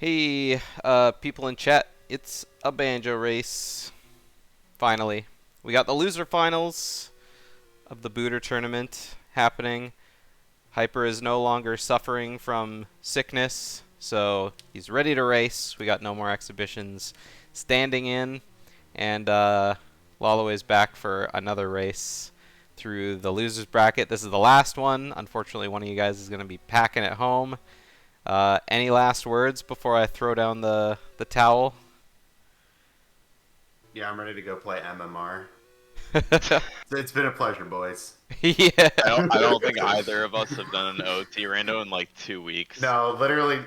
Hey, people in chat, it's a banjo race. Finally. We got the loser finals of the Booter tournament happening. Hyper is no longer suffering from sickness, so he's ready to race. We got no more exhibitions standing in, and lolaway's back for another race through the losers bracket. This is the last one. Unfortunately, one of you guys is going to be packing it home. Any last words before I throw down the towel? Yeah, I'm ready to go play MMR. It's been a pleasure, boys. Yeah. I don't think either of us have done an OT rando in like 2 weeks. No, literally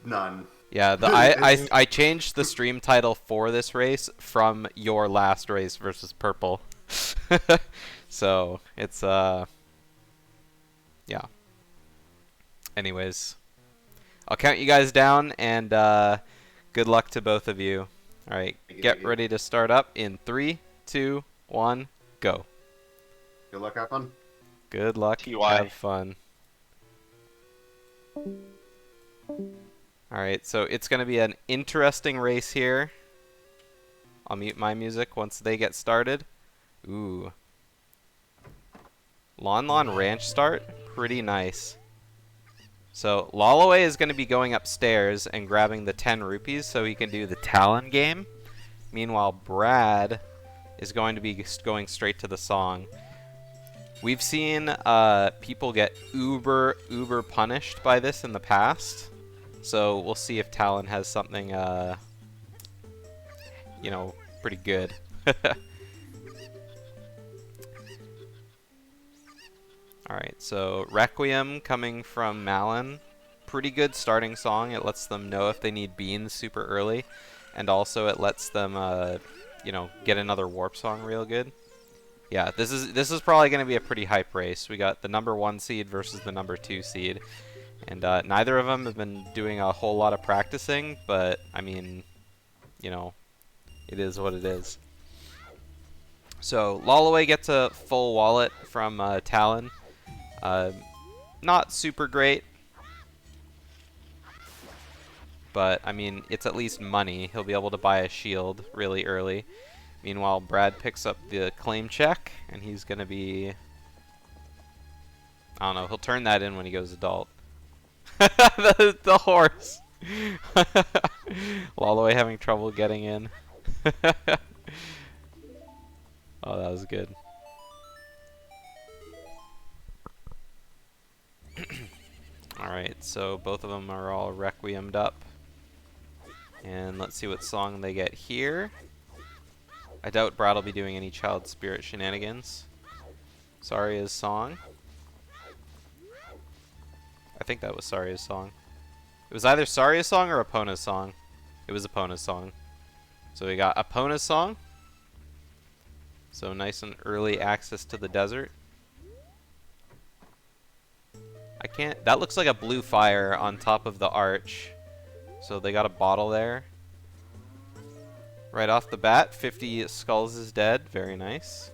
none. Yeah, I changed the stream title for this race from your last race versus purple. So, it's yeah. Anyways, I'll count you guys down and good luck to both of you. All right, get ready to start up in 3, 2, 1, go. Good luck, have fun. Good luck, TY. have fun. Alright, so it's going to be an interesting race here. I'll mute my music once they get started. Ooh. Lon Lon Ranch start? Pretty nice. So, lolaway is going to be going upstairs and grabbing the 10 rupees so he can do the Talon game. Meanwhile, Brad is going to be going straight to the song. We've seen people get uber punished by this in the past. So we'll see if Talon has something, you know, pretty good. Alright, so Requiem coming from Malin. Pretty good starting song. It lets them know if they need beans super early. And also it lets them, you know, get another warp song real good. Yeah, this is probably going to be a pretty hype race. We got the number 1 seed versus the number 2 seed. And neither of them have been doing a whole lot of practicing, but, I mean, you know, it is what it is. So, lolaway gets a full wallet from Talon. Not super great, but, I mean, it's at least money. He'll be able to buy a shield really early. Meanwhile, Brad picks up the claim check, and he's going to be... I don't know, he'll turn that in when he goes adult. the horse. Lolaway having trouble getting in. Oh, that was good. Alright, so both of them are all requiemed up. And let's see what song they get here. I doubt Brad will be doing any child spirit shenanigans. Saria's song. I think that was Saria's song. It was either Saria's song or Epona's song. It was Epona's song. So we got Epona's song. So nice and early access to the desert. I can't... That looks like a blue fire on top of the arch. So they got a bottle there. Right off the bat, 50 skulls is dead. Very nice.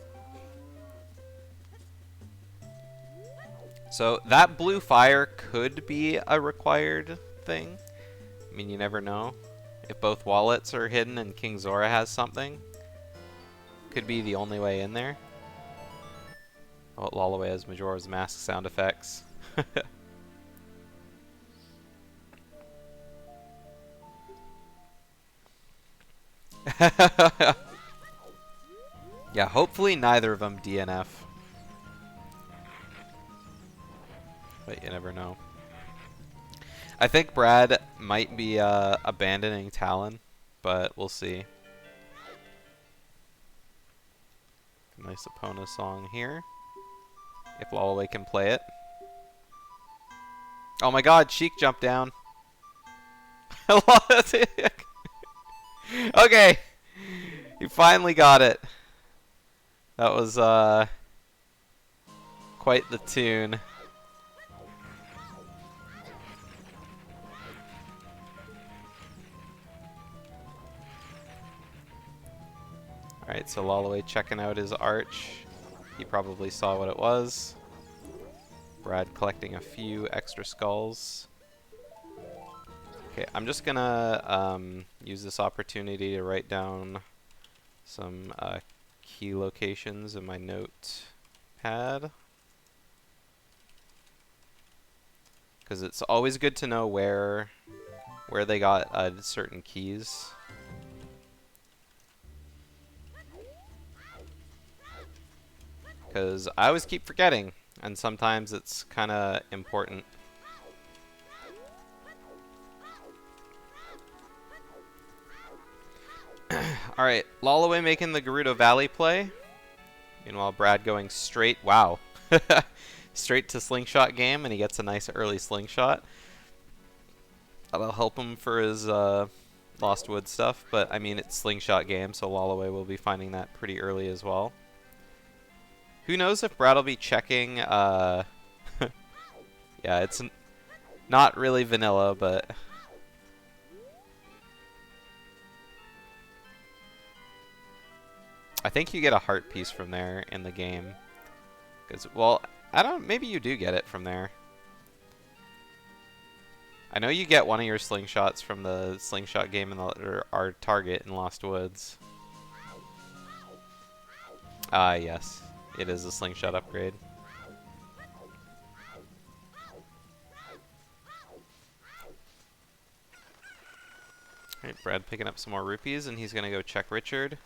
So that blue fire could be a required thing. I mean, you never know. If both wallets are hidden and King Zora has something, could be the only way in there. Oh, lolaway has Majora's Mask sound effects. Yeah, hopefully neither of them DNF. But you never know. I think Brad might be abandoning Talon, but we'll see. Nice Epona song here. If lolaway can play it. Oh my god, Sheik jumped down. Okay. He finally got it. That was quite the tune. Alright, so lolaway checking out his arch. He probably saw what it was. Brad collecting a few extra skulls. Okay, I'm just gonna use this opportunity to write down some key locations in my notepad. Because it's always good to know where they got certain keys. Because I always keep forgetting, and sometimes it's kind of important. Alright, lolaway making the Gerudo Valley play. Meanwhile, Brad going straight, wow, straight to slingshot game, and he gets a nice early slingshot. That'll help him for his Lost Woods stuff, but I mean, it's slingshot game, so lolaway will be finding that pretty early as well. Who knows if Brad will be checking, yeah, it's not really vanilla, but... I think you get a heart piece from there in the game. Because, well, I don't, maybe you do get it from there. I know you get one of your slingshots from the slingshot game in our target in Lost Woods. Ah, yes. It is a slingshot upgrade. Alright, Brad picking up some more rupees, and he's gonna go check Richard.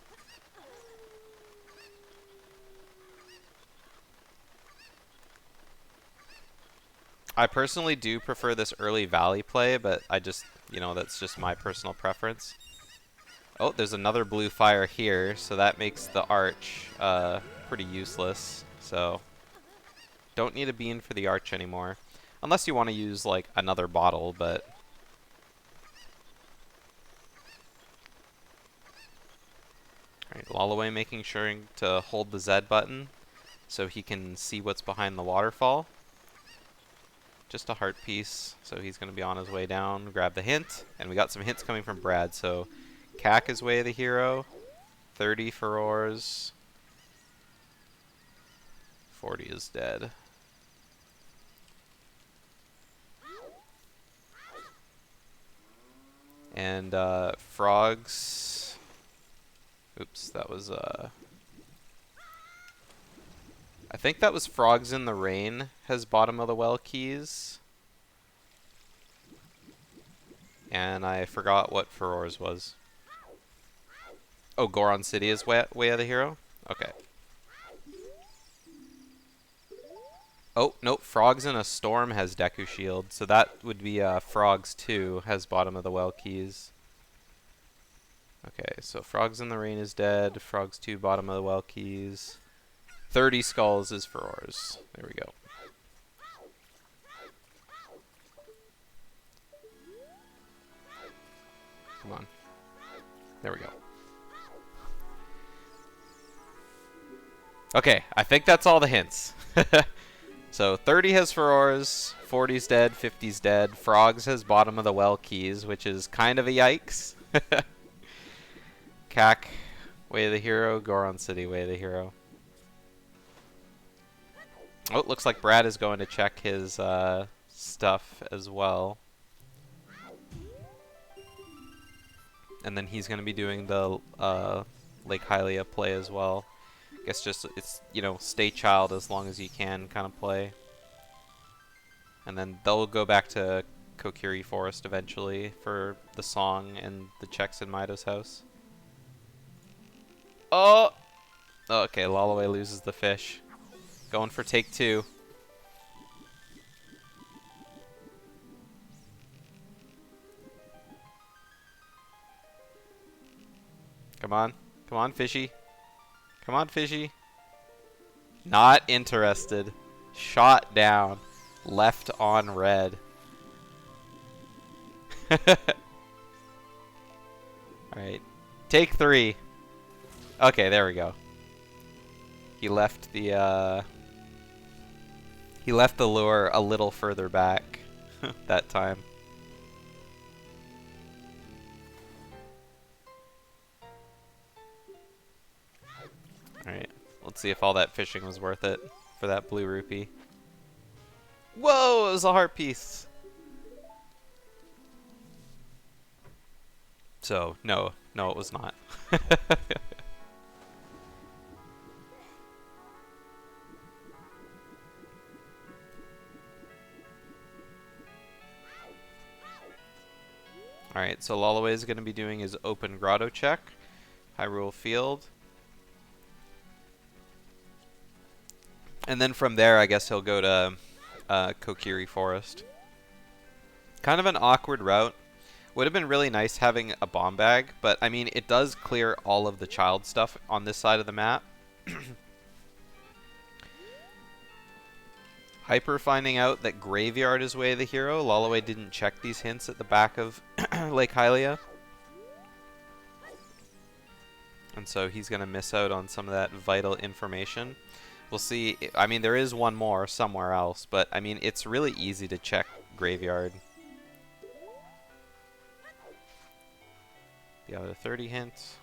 I personally do prefer this early Valley play, but I just, you know, that's just my personal preference. Oh, there's another blue fire here, so that makes the arch pretty useless. So, don't need a bean for the arch anymore. Unless you want to use, like, another bottle, but... Alright, lolaway making sure to hold the Z button so he can see what's behind the waterfall. Just a heart piece, so he's going to be on his way down. Grab the hint, and we got some hints coming from Brad. So, Cack is way of the hero. 30 for ores. 40 is dead. And frogs. Oops, that was I think that was Frogs in the Rain has bottom of the well keys. And I forgot what Furor's was. Oh, Goron City is way of the hero? Okay. Oh, nope, Frogs in a Storm has Deku Shield, so that would be Frogs 2 has bottom of the well keys. Okay, so Frogs in the Rain is dead, Frogs 2 bottom of the well keys. 30 skulls is Furor's. There we go. Come on. There we go. Okay, I think that's all the hints. So 30 has Furor's, 40's dead, 50's dead. Frogs has bottom of the well keys, which is kind of a yikes. Cack, way of the hero. Goron City, way of the hero. Oh, it looks like Brad is going to check his stuff as well. And then he's going to be doing the Lake Hylia play as well. I guess just, it's, you know, stay child as long as you can kind of play. And then they'll go back to Kokiri Forest eventually for the song and the checks in Mido's house. Oh! Okay, lolaway loses the fish. Going for take 2. Come on. Come on, fishy. Come on, fishy. Not interested. Shot down. Left on red. Alright. Take 3. Okay, there we go. He left the lure a little further back that time. Alright, let's see if all that fishing was worth it for that blue rupee. Whoa, it was a heart piece. So, no, it was not. Alright, so lolaway is going to be doing his open grotto check. Hyrule Field. And then from there, I guess he'll go to Kokiri Forest. Kind of an awkward route. Would have been really nice having a bomb bag, but I mean, it does clear all of the child stuff on this side of the map. Hyper finding out that Graveyard is Way of the Hero. lolaway didn't check these hints at the back of Lake Hylia. And so he's going to miss out on some of that vital information. We'll see. I mean, there is one more somewhere else, but I mean, it's really easy to check Graveyard. The other 30 hints.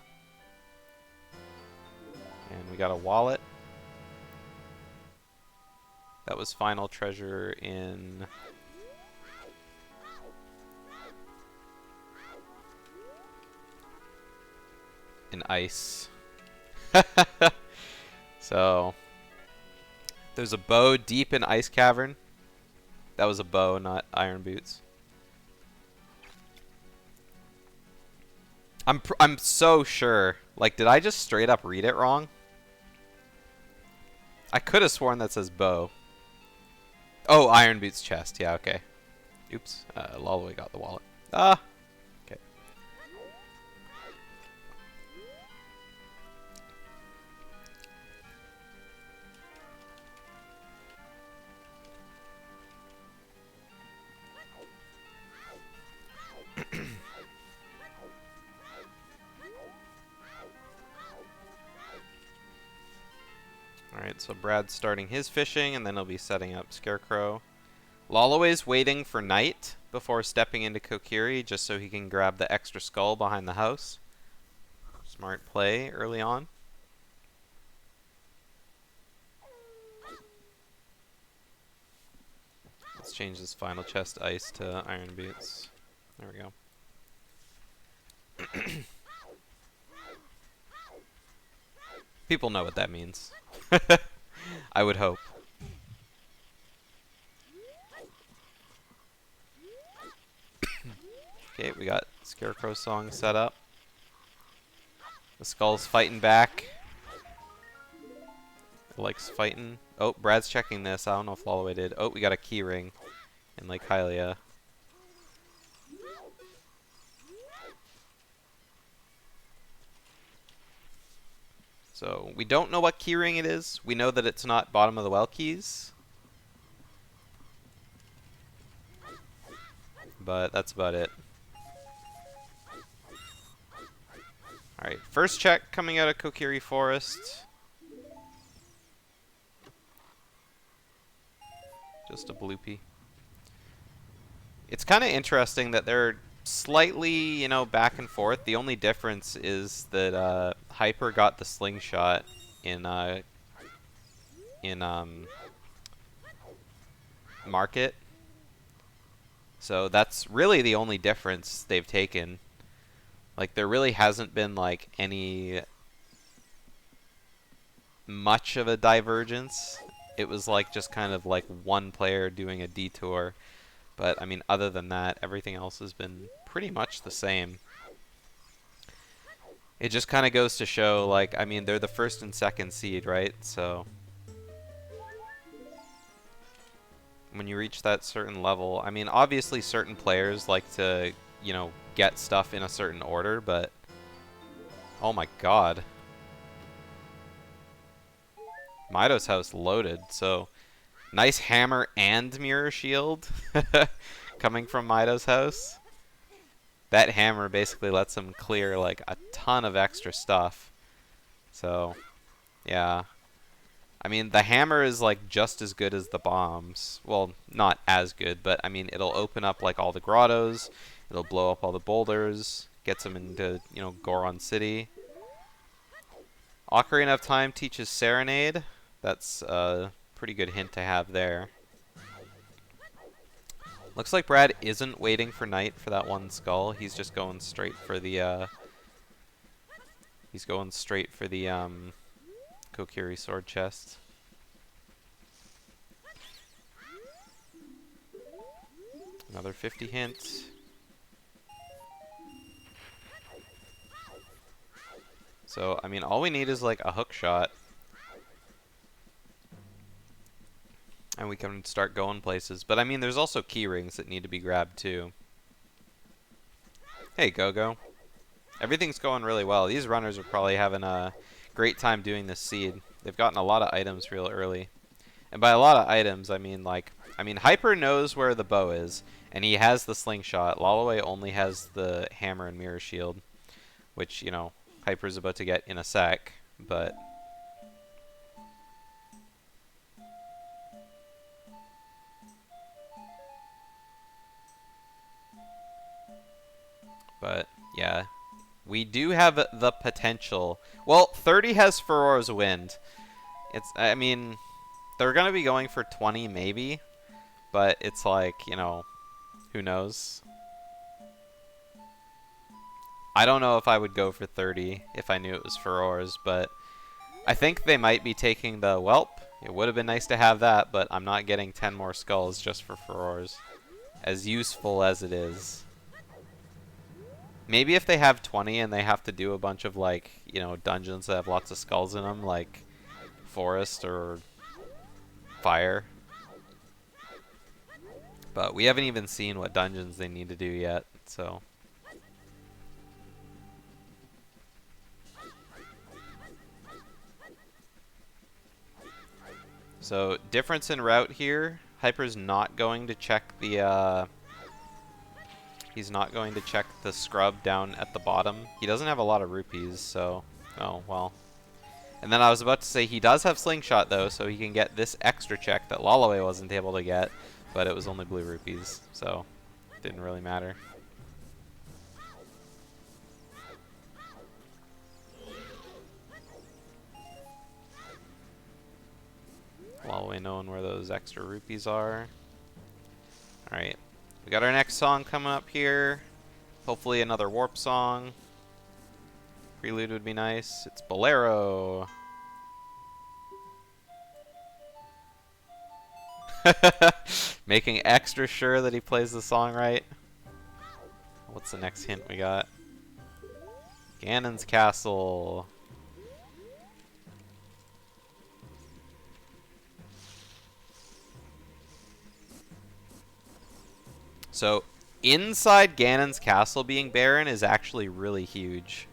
And we got a wallet. That was final treasure in ice. So there's a bow deep in Ice Cavern. That was a bow, not iron boots. I'm so sure. Like, did I just straight up read it wrong? I could have sworn that says bow. Oh, iron boots chest. Yeah, okay. Oops. lolaway got the wallet. Ah. Okay. Alright, so Brad's starting his fishing, and then he'll be setting up Scarecrow. lolaway's waiting for night before stepping into Kokiri, just so he can grab the extra skull behind the house. Smart play early on. Let's change this final chest ice to iron boots. There we go. People know what that means. I would hope. Okay, we got Scarecrow song set up. The skull's fighting back. It likes fighting. Oh, Brad's checking this. I don't know if lolaway did. Oh, we got a key ring in Lake Hylia. So we don't know what keyring it is. We know that it's not bottom of the well keys. But that's about it. Alright, first check coming out of Kokiri Forest. Just a bloopy. It's kind of interesting that they're slightly, you know, back and forth. The only difference is that Hyper got the slingshot in Market. So that's really the only difference they've taken. Like, there really hasn't been like any much of a divergence. It was like just kind of like one player doing a detour. But I mean, other than that, everything else has been pretty much the same. It just kind of goes to show, like, I mean, they're the first and second seed, right? So when you reach that certain level, I mean, obviously certain players like to, you know, get stuff in a certain order, but oh my god. Mido's house loaded, so nice hammer and mirror shield coming from Mido's house. That hammer basically lets him clear like a ton of extra stuff. So, yeah. I mean, the hammer is like just as good as the bombs. Well, not as good, but I mean, it'll open up like all the grottos. It'll blow up all the boulders. Gets him into, you know, Goron City. Ocarina of Time teaches Serenade. That's a pretty good hint to have there. Looks like Brad isn't waiting for night for that one skull. He's just going straight for the, Kokiri sword chest. Another 50 hint. So, I mean, all we need is like a hook shot. And we can start going places. But I mean, there's also key rings that need to be grabbed too. Hey, Go-Go. Everything's going really well. These runners are probably having a great time doing this seed. They've gotten a lot of items real early. And by a lot of items, I mean Hyper knows where the bow is, and he has the slingshot. Lolaway only has the hammer and mirror shield, which, you know, Hyper's about to get in a sec, but... But, yeah. We do have the potential. Well, 30 has Furore's Wind. I mean, they're going to be going for 20 maybe, but it's like, you know, who knows? I don't know if I would go for 30 if I knew it was Furore's, but I think they might be taking the Whelp. It would have been nice to have that, but I'm not getting 10 more skulls just for Furore's, as useful as it is. Maybe if they have 20 and they have to do a bunch of, like, you know, dungeons that have lots of skulls in them, like Forest or Fire. But we haven't even seen what dungeons they need to do yet, so... So, difference in route here. Hyper's not going to check the, he's not going to check the scrub down at the bottom. He doesn't have a lot of rupees, so... Oh, well. And then I was about to say he does have Slingshot, though, so he can get this extra check that Lolaway wasn't able to get, but it was only blue rupees, so it didn't really matter. Lolaway knowing where those extra rupees are. Alright. We got our next song coming up here. Hopefully another warp song. Prelude would be nice. It's Bolero. Making extra sure that he plays the song right. What's the next hint we got? Ganon's Castle. So, inside Ganon's castle being barren is actually really huge.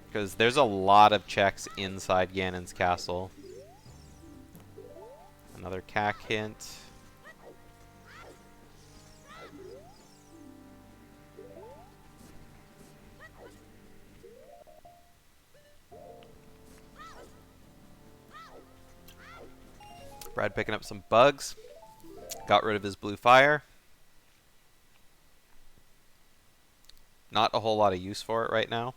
Because there's a lot of checks inside Ganon's castle. Another CAC hint. Brad picking up some bugs. Got rid of his blue fire. Not a whole lot of use for it right now.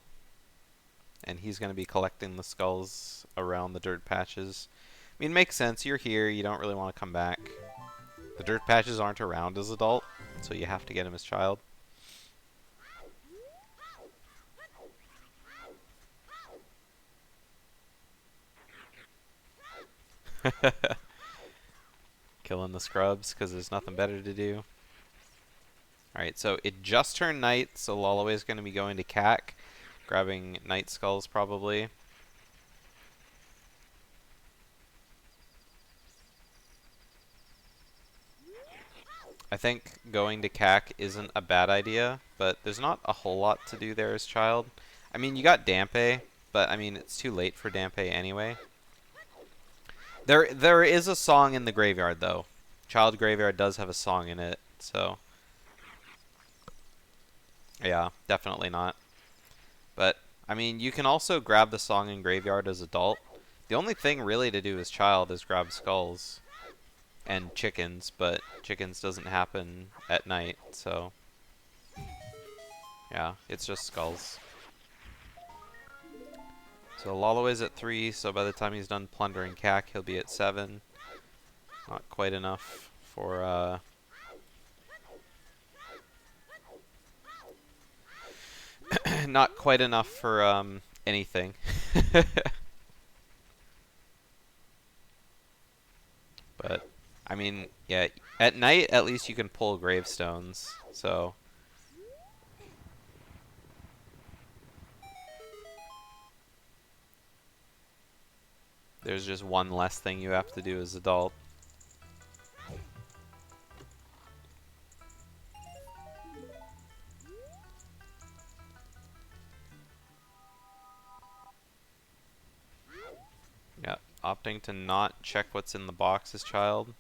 And he's going to be collecting the skulls around the dirt patches. I mean, it makes sense. You're here. You don't really want to come back. The dirt patches aren't around as adult, so you have to get him as child. Killing the scrubs because there's nothing better to do. Alright, so it just turned night, so Lolaway's going to be going to CAC, grabbing night skulls probably. I think going to CAC isn't a bad idea, but there's not a whole lot to do there as child. I mean, you got Dampe, but I mean, it's too late for Dampe anyway. There is a song in the graveyard, though. Child Graveyard does have a song in it, so... Yeah, definitely not. But, I mean, you can also grab the song in Graveyard as adult. The only thing really to do as child is grab skulls. And chickens, but chickens doesn't happen at night, so... Yeah, it's just skulls. So Lolaway's at 3, so by the time he's done plundering CAC, he'll be at 7. Not quite enough for not quite enough for anything. But I mean, yeah, at night at least you can pull gravestones. So there's just one less thing you have to do as adult. Yeah, opting to not check what's in the box as child.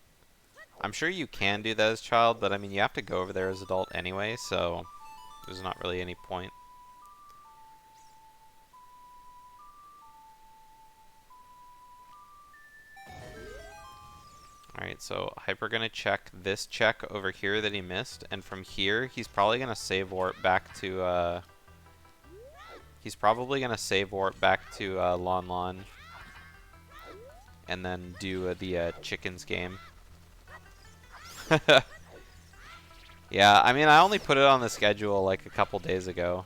I'm sure you can do that as child, but I mean, you have to go over there as adult anyway, so there's not really any point. Alright, so Hyper gonna check this check over here that he missed, and from here, he's probably gonna save warp back to, Lon Lon, and then do the chickens game. Yeah, I mean, I only put it on the schedule like a couple days ago.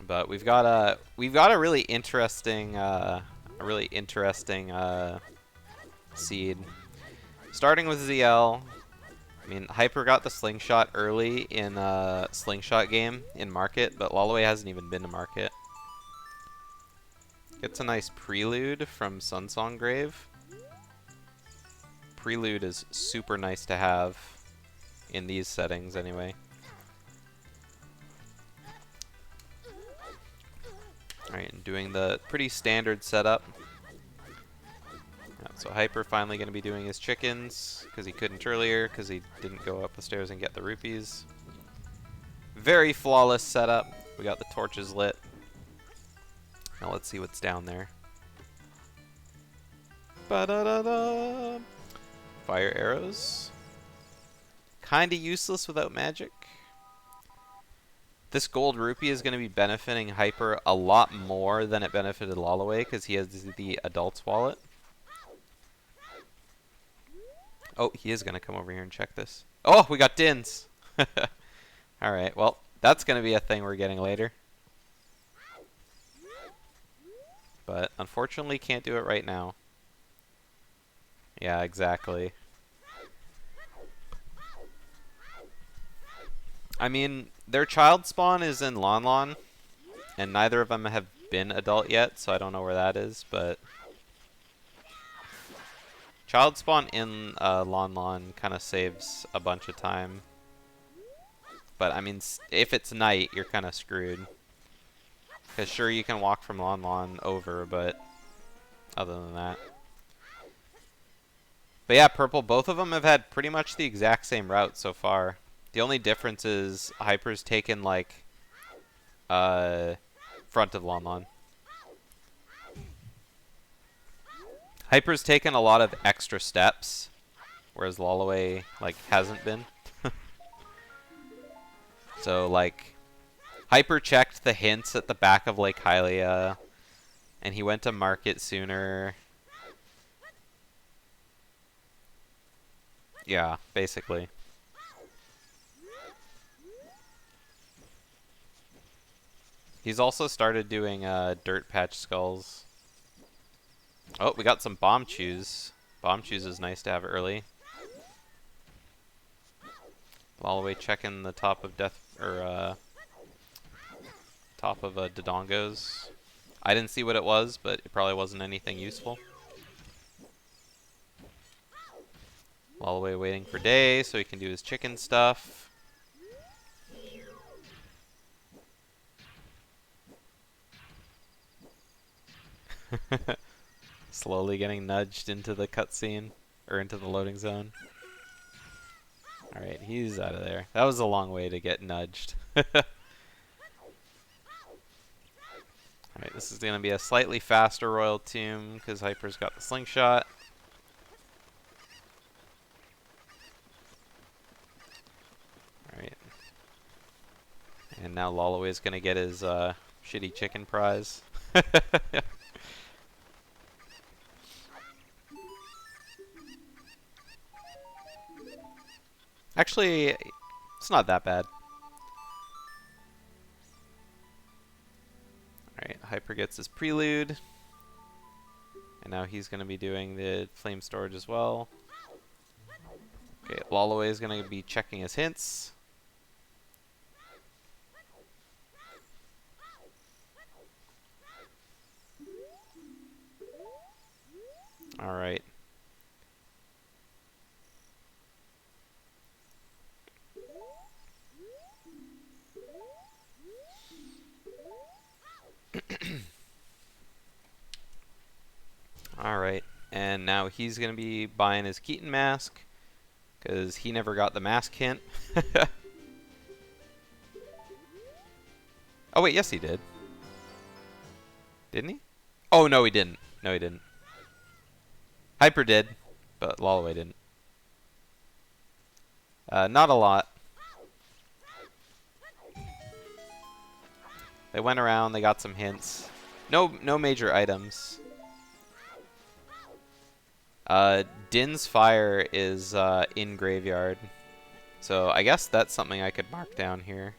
But we've got a really interesting seed. Starting with ZL. I mean, Hyper got the slingshot early in slingshot game in market, but lolaway hasn't even been to market. Gets a nice prelude from Sunsong Grave. Prelude is super nice to have in these settings anyway. Alright, and doing the pretty standard setup. Yeah, so Hyper finally going to be doing his chickens, because he couldn't earlier, because he didn't go up the stairs and get the rupees. Very flawless setup. We got the torches lit. Now let's see what's down there. Ba-da-da-da! Fire arrows. Kinda useless without magic. This gold rupee is going to be benefiting Hyper a lot more than it benefited lolaway because he has the adult's wallet. Oh, he is going to come over here and check this. Oh, we got Dins! Alright, well, that's going to be a thing we're getting later. But unfortunately can't do it right now. Yeah, exactly. I mean, their child spawn is in Lon Lon, and neither of them have been adult yet, so I don't know where that is, but child spawn in Lon Lon kind of saves a bunch of time. But I mean, if it's night, you're kind of screwed. Because sure, you can walk from Lon Lon over, but other than that. But yeah, Purple, both of them have had pretty much the exact same route so far. The only difference is Hyper's taken, like, front of Lon Lon. Hyper's taken a lot of extra steps, whereas lolaway, like, hasn't been. So, like, Hyper checked the hints at the back of Lake Hylia, and he went to market sooner. Yeah, basically. He's also started doing dirt patch skulls. Oh, we got some bomb chews. Bomb chews is nice to have early. lolaway checking the top of top of Dodongo's. I didn't see what it was, but it probably wasn't anything useful. lolaway waiting for day so he can do his chicken stuff. Slowly getting nudged into the cutscene, or into the loading zone. Alright, he's out of there. That was a long way to get nudged. Alright, this is going to be a slightly faster Royal Tomb, because Hyper's got the slingshot. Alright. And now lolaway is going to get his shitty chicken prize. Actually, it's not that bad. Alright, Hyper gets his prelude. And now he's going to be doing the flame storage as well. Okay, lolaway is going to be checking his hints. Alright. Alright, and now he's going to be buying his Keaton mask, because he never got the mask hint. Oh wait, yes he did. Didn't he? Oh no, he didn't. No, he didn't. Hyper did, but lolaway didn't. Not a lot. They went around, they got some hints. No major items. Din's Fire is in Graveyard. So I guess that's something I could mark down here.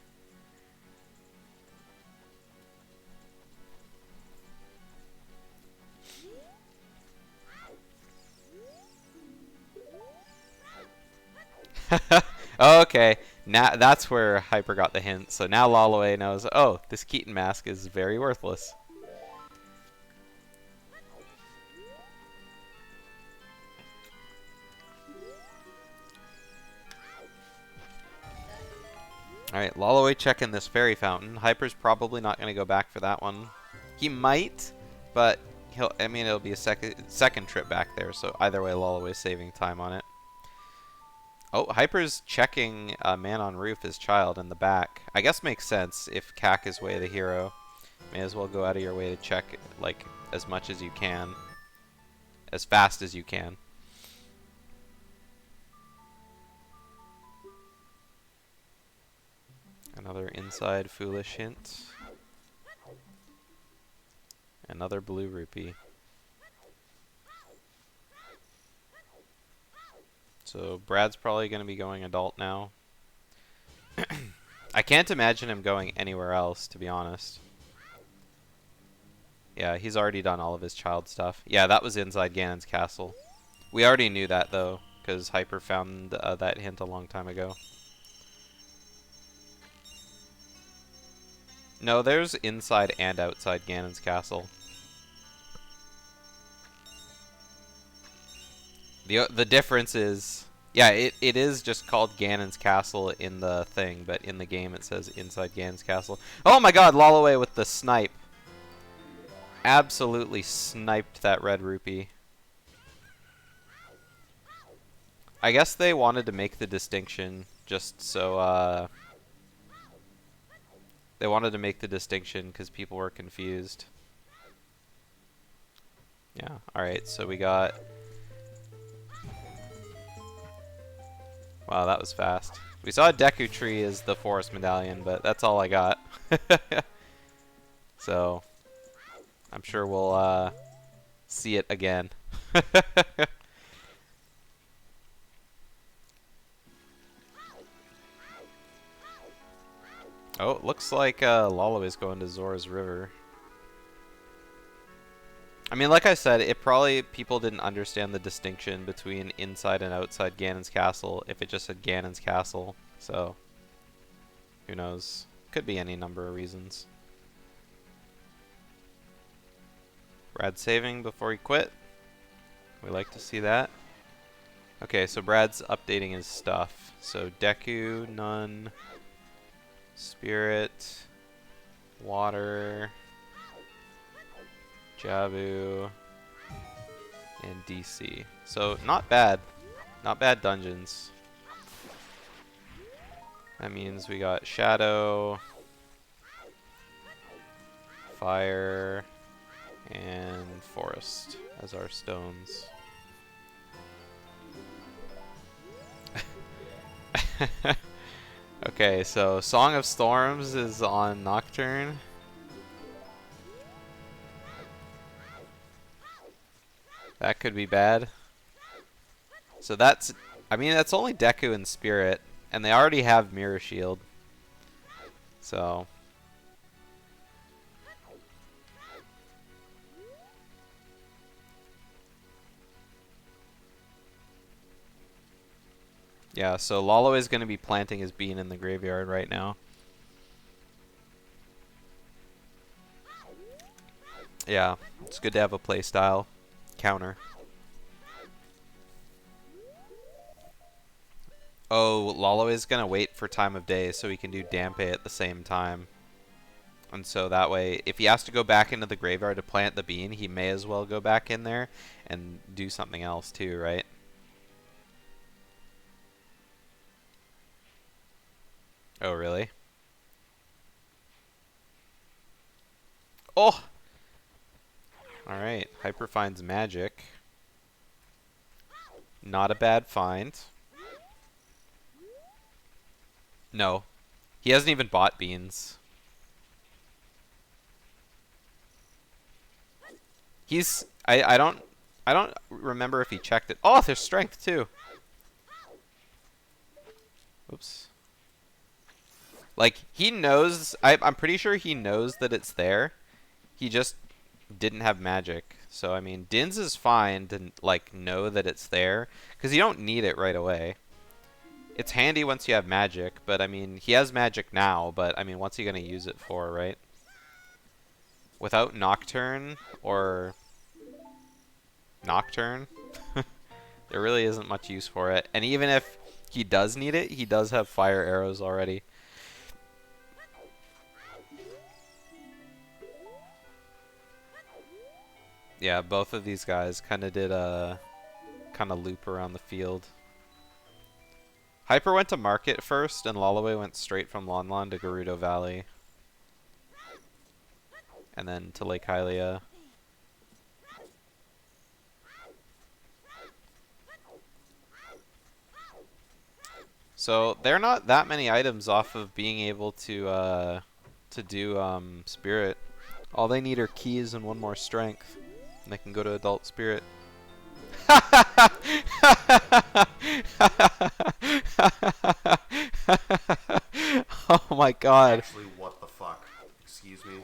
Okay, now that's where Hyper got the hint. So now lolaway knows, oh, this Keaton mask is very worthless. Alright, lolaway checking this fairy fountain. Hyper's probably not going to go back for that one. He might, but I mean, it'll be a second trip back there, so either way, lolaway's saving time on it. Oh, Hyper's checking Man on Roof, his child, in the back. I guess makes sense if Cack is way the hero. May as well go out of your way to check, like, as much as you can. As fast as you can. Another inside foolish hint. Another blue rupee. So Brad's probably going to be going adult now. I can't imagine him going anywhere else, to be honest. Yeah, he's already done all of his child stuff. Yeah, that was inside Ganon's castle. We already knew that, though, because Hyper found that hint a long time ago. No, there's inside and outside Ganon's castle. The difference is, yeah, it is just called Ganon's castle in the thing, but in the game it says inside Ganon's castle. Oh my god, lolaway with the snipe. Absolutely sniped that red rupee. I guess they wanted to make the distinction just so, they wanted to make the distinction because people were confused. Yeah, alright, so we got... Wow, that was fast. We saw a Deku Tree as the forest medallion, but that's all I got. So, I'm sure we'll see it again. Oh, it looks like lolaway's going to Zora's River. I mean, like I said, it probably people didn't understand the distinction between inside and outside Ganon's castle if it just said Ganon's castle. So, who knows? Could be any number of reasons. Brad saving before he quit. We like to see that. Okay, so Brad's updating his stuff. So Deku, none. Spirit. Water. Jabu, and DC. So, not bad. Not bad dungeons. That means we got Shadow, Fire, and Forest as our stones. Okay, so Song of Storms is on Nocturne. That could be bad. So that's, I mean, that's only Deku and Spirit, and they already have Mirror Shield. So. Yeah, so lolaway is going to be planting his bean in the graveyard right now. Yeah, it's good to have a playstyle counter. Oh, lolaway is going to wait for time of day so he can do Dampe at the same time. And so that way, if he has to go back into the graveyard to plant the bean, he may as well go back in there and do something else too, right? Oh, really? Oh! Alright, Hyper finds magic. Not a bad find. No. He hasn't even bought beans. I don't remember if he checked it. Oh, there's strength too. Oops. Like, he knows, I'm pretty sure he knows that it's there. He just didn't have magic. So, I mean, Dins is fine to, like, know that it's there, because you don't need it right away. It's handy once you have magic, but, I mean, he has magic now, but, I mean, what's he going to use it for, right? Without Nocturne, or Nocturne, there really isn't much use for it. And even if he does need it, he does have fire arrows already. Yeah, both of these guys kind of did a kind of loop around the field. Hyper went to Market first, and lolaway went straight from Lon Lon to Gerudo Valley. And then to Lake Hylia. So they're not that many items off of being able to do Spirit. All they need are keys and one more strength, and they can go to Adult Spirit. Oh my god. Actually, what the fuck? Excuse me.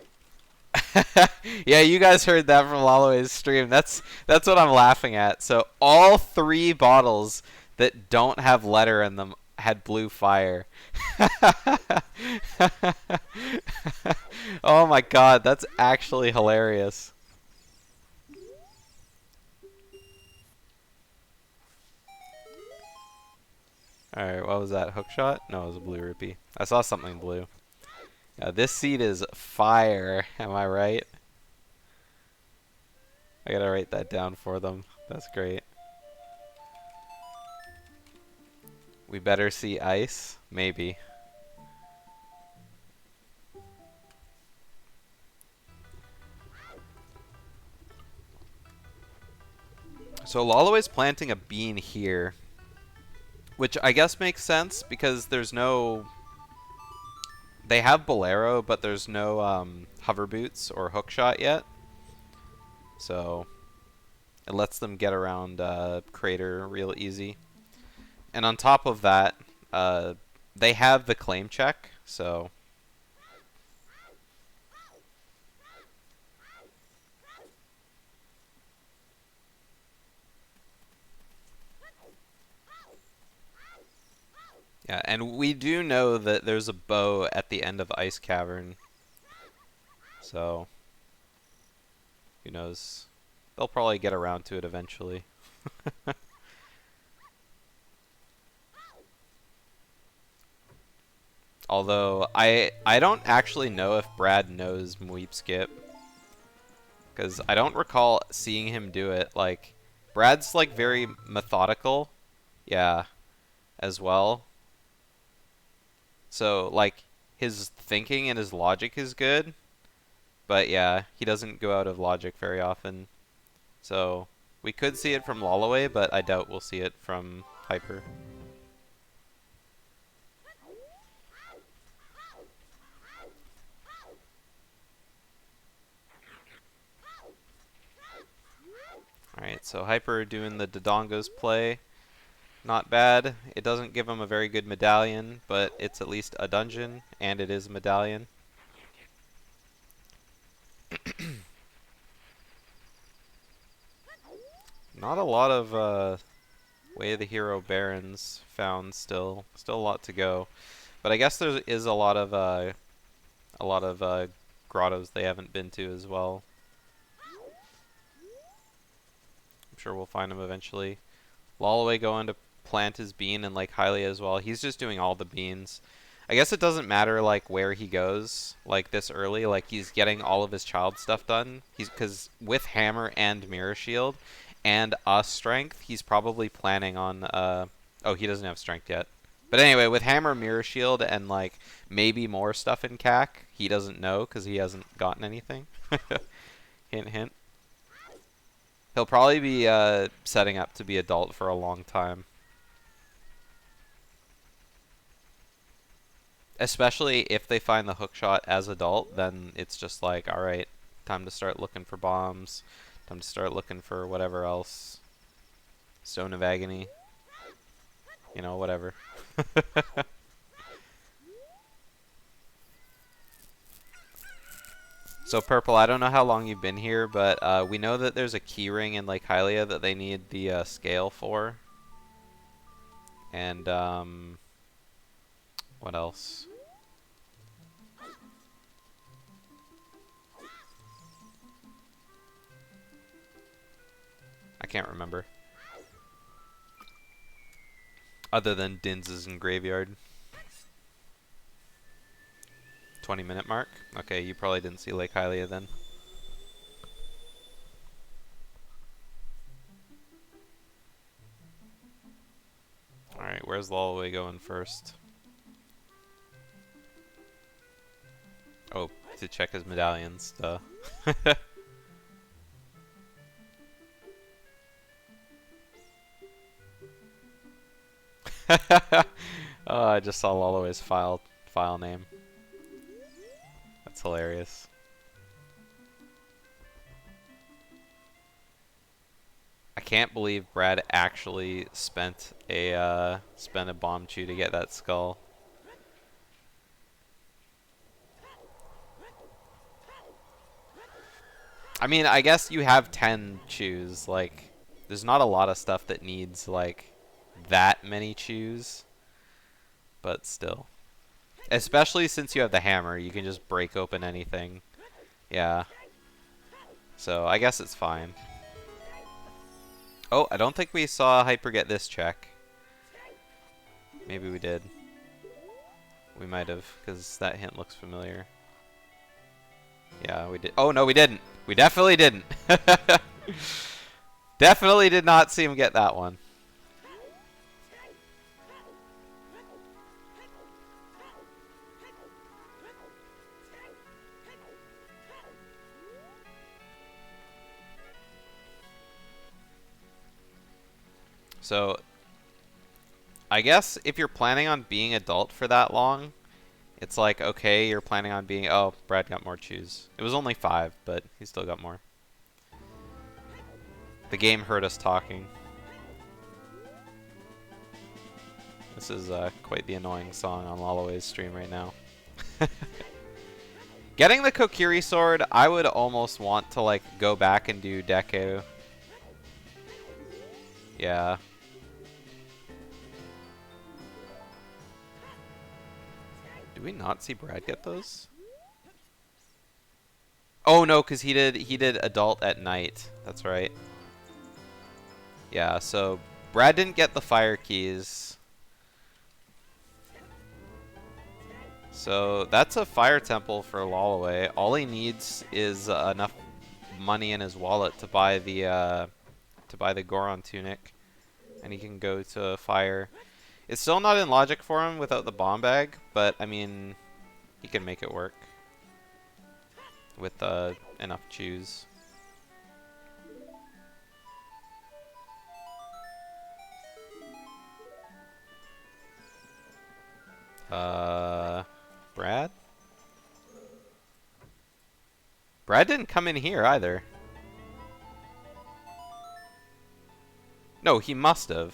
Yeah, you guys heard that from lolaway's stream. That's what I'm laughing at. So all 3 bottles that don't have letter in them had blue fire. Oh my god, that's actually hilarious. Alright, what was that? Hookshot? No, it was a blue rupee. I saw something blue. This seed is fire, am I right? I gotta write that down for them. That's great. We better see ice? Maybe. So lolaway's planting a bean here, which I guess makes sense because there's no... They have Bolero, but there's no hover boots or hookshot yet. So it lets them get around Crater real easy. And on top of that, they have the claim check, so... Yeah, and we do know that there's a bow at the end of Ice Cavern. So, who knows? They'll probably get around to it eventually. Although, I don't actually know if Brad knows Mweep Skip. Because I don't recall seeing him do it. Like, Brad's like very methodical. Yeah, as well. So, like, his thinking and his logic is good. But yeah, he doesn't go out of logic very often. So, we could see it from lolaway, but I doubt we'll see it from Hyper. Alright, so Hyper doing the Dodongo's play. Not bad. It doesn't give him a very good medallion, but it's at least a dungeon, and it is a medallion. Not a lot of Way of the Hero Barons found still. Still a lot to go. But I guess there is a lot of grottos they haven't been to as well. I'm sure we'll find them eventually. Lolaway going to plant his bean in Lake Hylia as well. He's just doing all the beans. I guess it doesn't matter like where he goes like this early. Like he's getting all of his child stuff done. Because with Hammer and Mirror Shield and Strength, he's probably planning on oh, he doesn't have Strength yet. But anyway, with Hammer, Mirror Shield, and like maybe more stuff in CAC, he doesn't know because he hasn't gotten anything. Hint, hint. He'll probably be setting up to be adult for a long time. Especially if they find the hookshot as adult, then it's just like, alright, time to start looking for bombs. Time to start looking for whatever else. Stone of Agony. You know, whatever. So Purple, I don't know how long you've been here, but we know that there's a keyring in Lake Hylia that they need the scale for. And what else? I can't remember. Other than Dinz's and Graveyard. 20-minute mark? Okay, you probably didn't see Lake Hylia then. Alright, where's Lolaway going first? Oh, to check his medallions, duh. Oh, I just saw Lolaway's file name. That's hilarious. I can't believe Brad actually spent a bomb chew to get that skull. I mean, I guess you have 10 chews. Like, there's not a lot of stuff that needs like that many chews, but still. Especially since you have the hammer, you can just break open anything. Yeah. So I guess it's fine. Oh, I don't think we saw Hyper get this check. Maybe we did. We might have, because that hint looks familiar. Yeah, we did. Oh, no, we didn't. We definitely didn't. Definitely did not see him get that one. So, I guess if you're planning on being adult for that long, it's like, okay, you're planning on being... Oh, Brad got more chews. It was only 5, but he still got more. The game heard us talking. This is quite the annoying song on Lolaway's stream right now. Getting the Kokiri sword, I would almost want to like go back and do Deku. Yeah. Do we not see Brad get those? Oh no, because he did adult at night. That's right. Yeah, so Brad didn't get the fire keys. So that's a fire temple for Lolaway. All he needs is enough money in his wallet to buy the Goron tunic, and he can go to fire. It's still not in logic for him without the bomb bag, but I mean, he can make it work with enough chews. Brad? Brad didn't come in here either. No, he must have.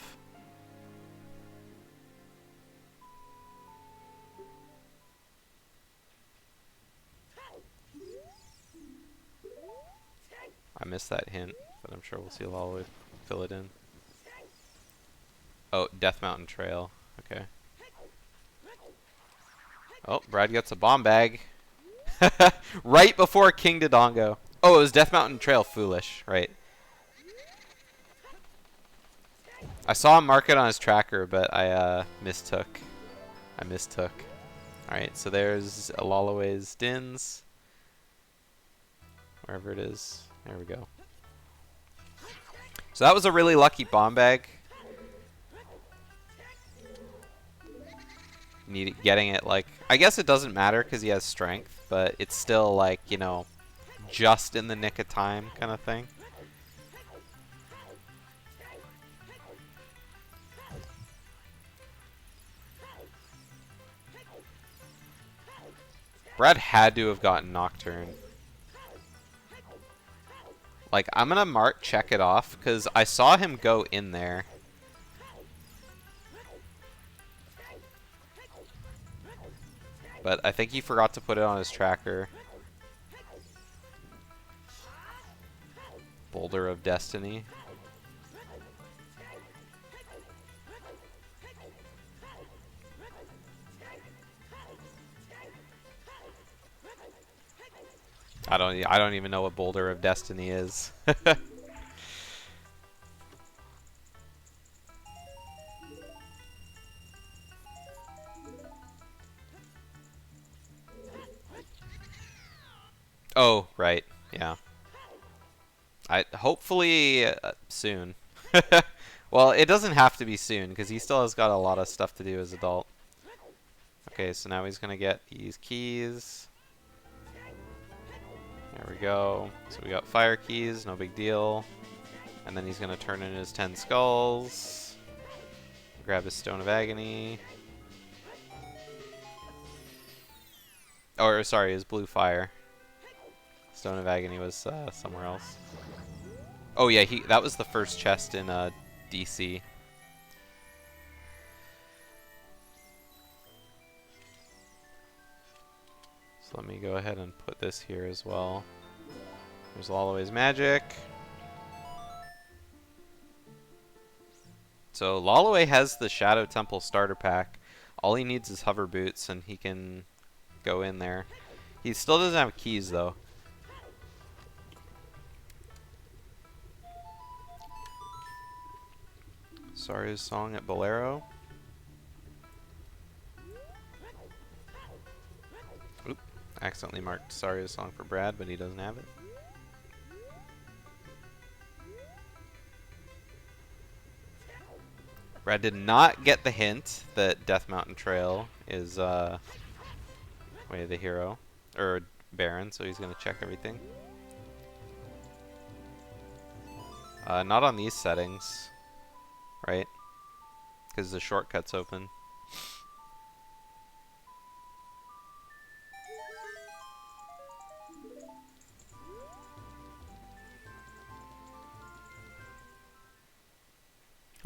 I missed that hint, but I'm sure we'll see lolaway fill it in. Oh, Death Mountain Trail. Okay. Oh, Brad gets a bomb bag. Right before King Dodongo. Oh, it was Death Mountain Trail Foolish, right. I saw him mark it on his tracker, but I mistook. Alright, so there's lolaway's Dins. Wherever it is. There we go. So that was a really lucky bomb bag. Getting it, like, I guess it doesn't matter because he has strength, but it's still like, you know, just in the nick of time kind of thing. Brad had to have gotten Nocturne. Like, I'm gonna check it off because I saw him go in there. But I think he forgot to put it on his tracker. Boulder of Destiny. I don't even know what Boulder of Destiny is. Oh, right. Yeah. Hopefully soon. Well, it doesn't have to be soon because he still has got a lot of stuff to do as adult. Okay, so now he's gonna get these keys. There we go. So we got fire keys, no big deal. And then he's gonna turn in his 10 skulls. Grab his Stone of Agony. Or sorry, his blue fire. Stone of Agony was somewhere else. Oh yeah, that was the first chest in DC. So let me go ahead and put this here as well. There's lolaway's magic. So lolaway has the Shadow Temple starter pack. All he needs is hover boots and he can go in there. He still doesn't have keys though. Saria's song at Bolero. Oop, accidentally marked Saria's song for Brad, but he doesn't have it. Brad did not get the hint that Death Mountain Trail is Way of the Hero, or Baron, so he's gonna check everything. Not on these settings, right? Because the shortcut's open.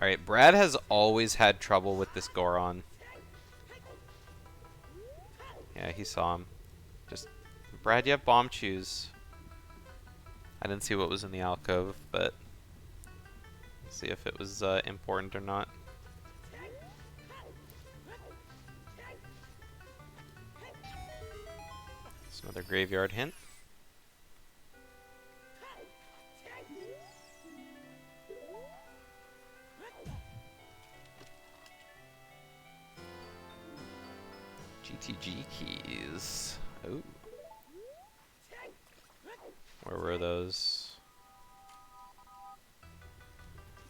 Alright, Brad has always had trouble with this Goron. Yeah, he saw him. Just, Brad, you have bomb chews. I didn't see what was in the alcove, but see if it was important or not. It's another graveyard hint. GTG keys. Oh. Where were those?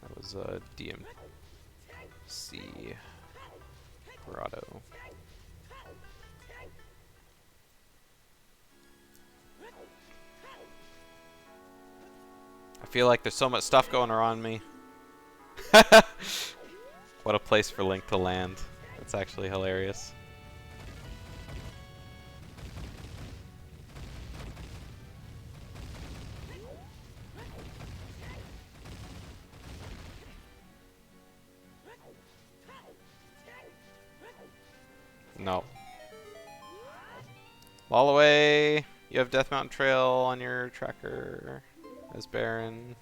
That was DMC Grotto. I feel like there's so much stuff going around me. What a place for Link to land. That's actually hilarious. Lolaway, you have Death Mountain Trail on your tracker as Baron.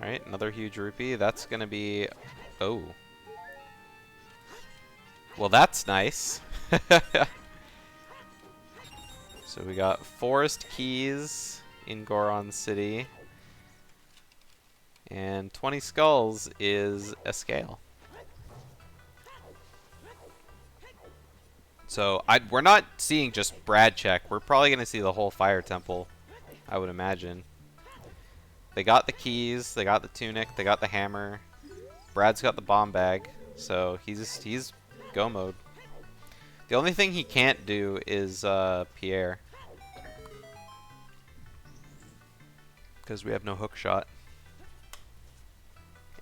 Alright, another huge rupee. That's gonna be... Oh. Well, that's nice. So we got Forest Keys in Goron City. And 20 skulls is a scale. So we're not seeing just Brad check. We're probably going to see the whole Fire Temple, I would imagine. They got the keys, they got the tunic, they got the hammer. Brad's got the bomb bag, so he's go mode. The only thing he can't do is Pierre, because we have no hook shot.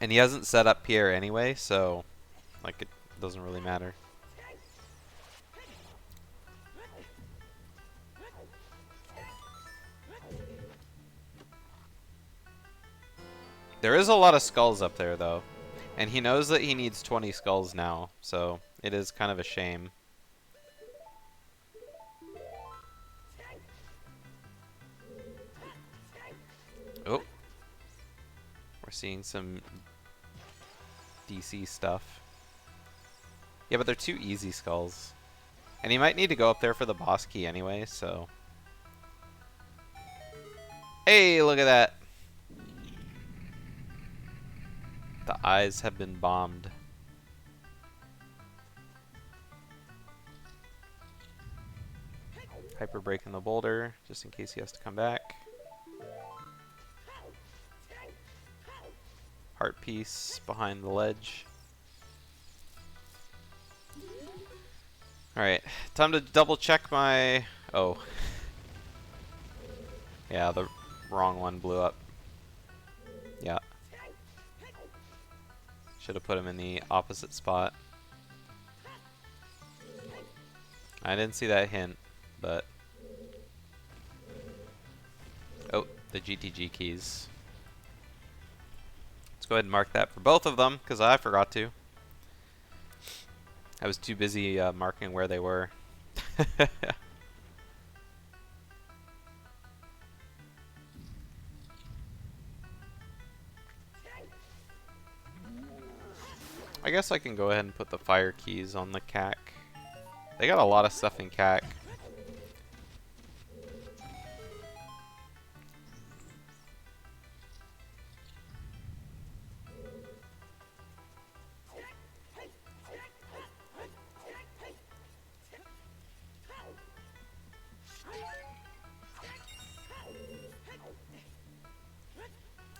And he hasn't set up Pierre anyway, so like it doesn't really matter. There is a lot of skulls up there, though. And he knows that he needs 20 skulls now, so it is kind of a shame. Oh. We're seeing some DC stuff. Yeah, but they're 2 easy skulls. And he might need to go up there for the boss key anyway, so... Hey, look at that! The eyes have been bombed. Hyper breaking the boulder, just in case he has to come back. Heart piece behind the ledge. Alright, time to double check my... Oh. Yeah, the wrong one blew up. Yeah. Should have put him in the opposite spot. I didn't see that hint, but... Oh, the GTG keys. Let's go ahead and mark that for both of them, because I forgot to. I was too busy marking where they were. I guess I can go ahead and put the fire keys on the CAC. They got a lot of stuff in CAC.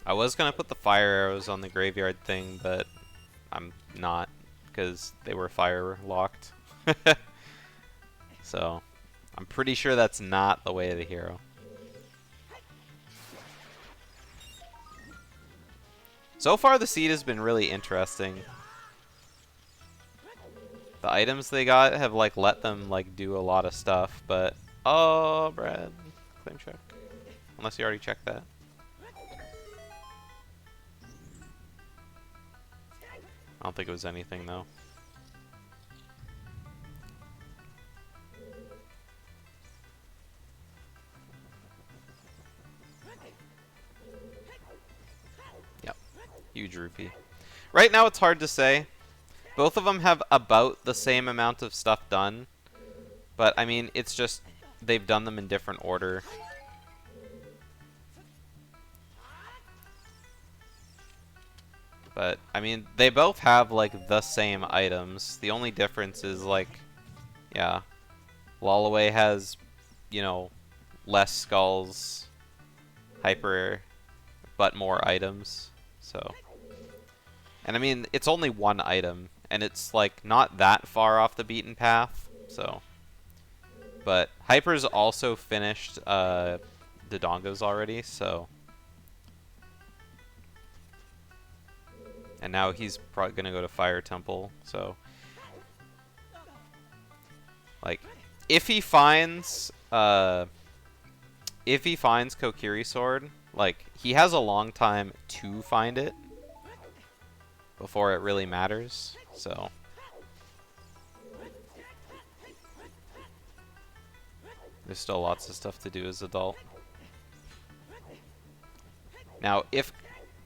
I was gonna put the fire arrows on the graveyard thing, but I'm not, because they were fire locked. So, I'm pretty sure that's not the way of the hero. So far, the seed has been really interesting. The items they got have like let them like do a lot of stuff, but oh, Brad, claim check. Unless you already checked that. I don't think it was anything though. Yep, huge rupee. Right now it's hard to say. Both of them have about the same amount of stuff done, but I mean it's just they've done them in different order. But, I mean, they both have, like, the same items. The only difference is, like, yeah, Lolaway has, you know, less skulls, hyper, but more items, so. And, I mean, it's only one item, and it's, like, not that far off the beaten path, so. But Hyper's also finished Dodongo's already, so. And now he's probably gonna go to Fire Temple, so like if he finds Kokiri Sword, Like, he has a long time to find it before it really matters, so. There's still lots of stuff to do as adult. Now, if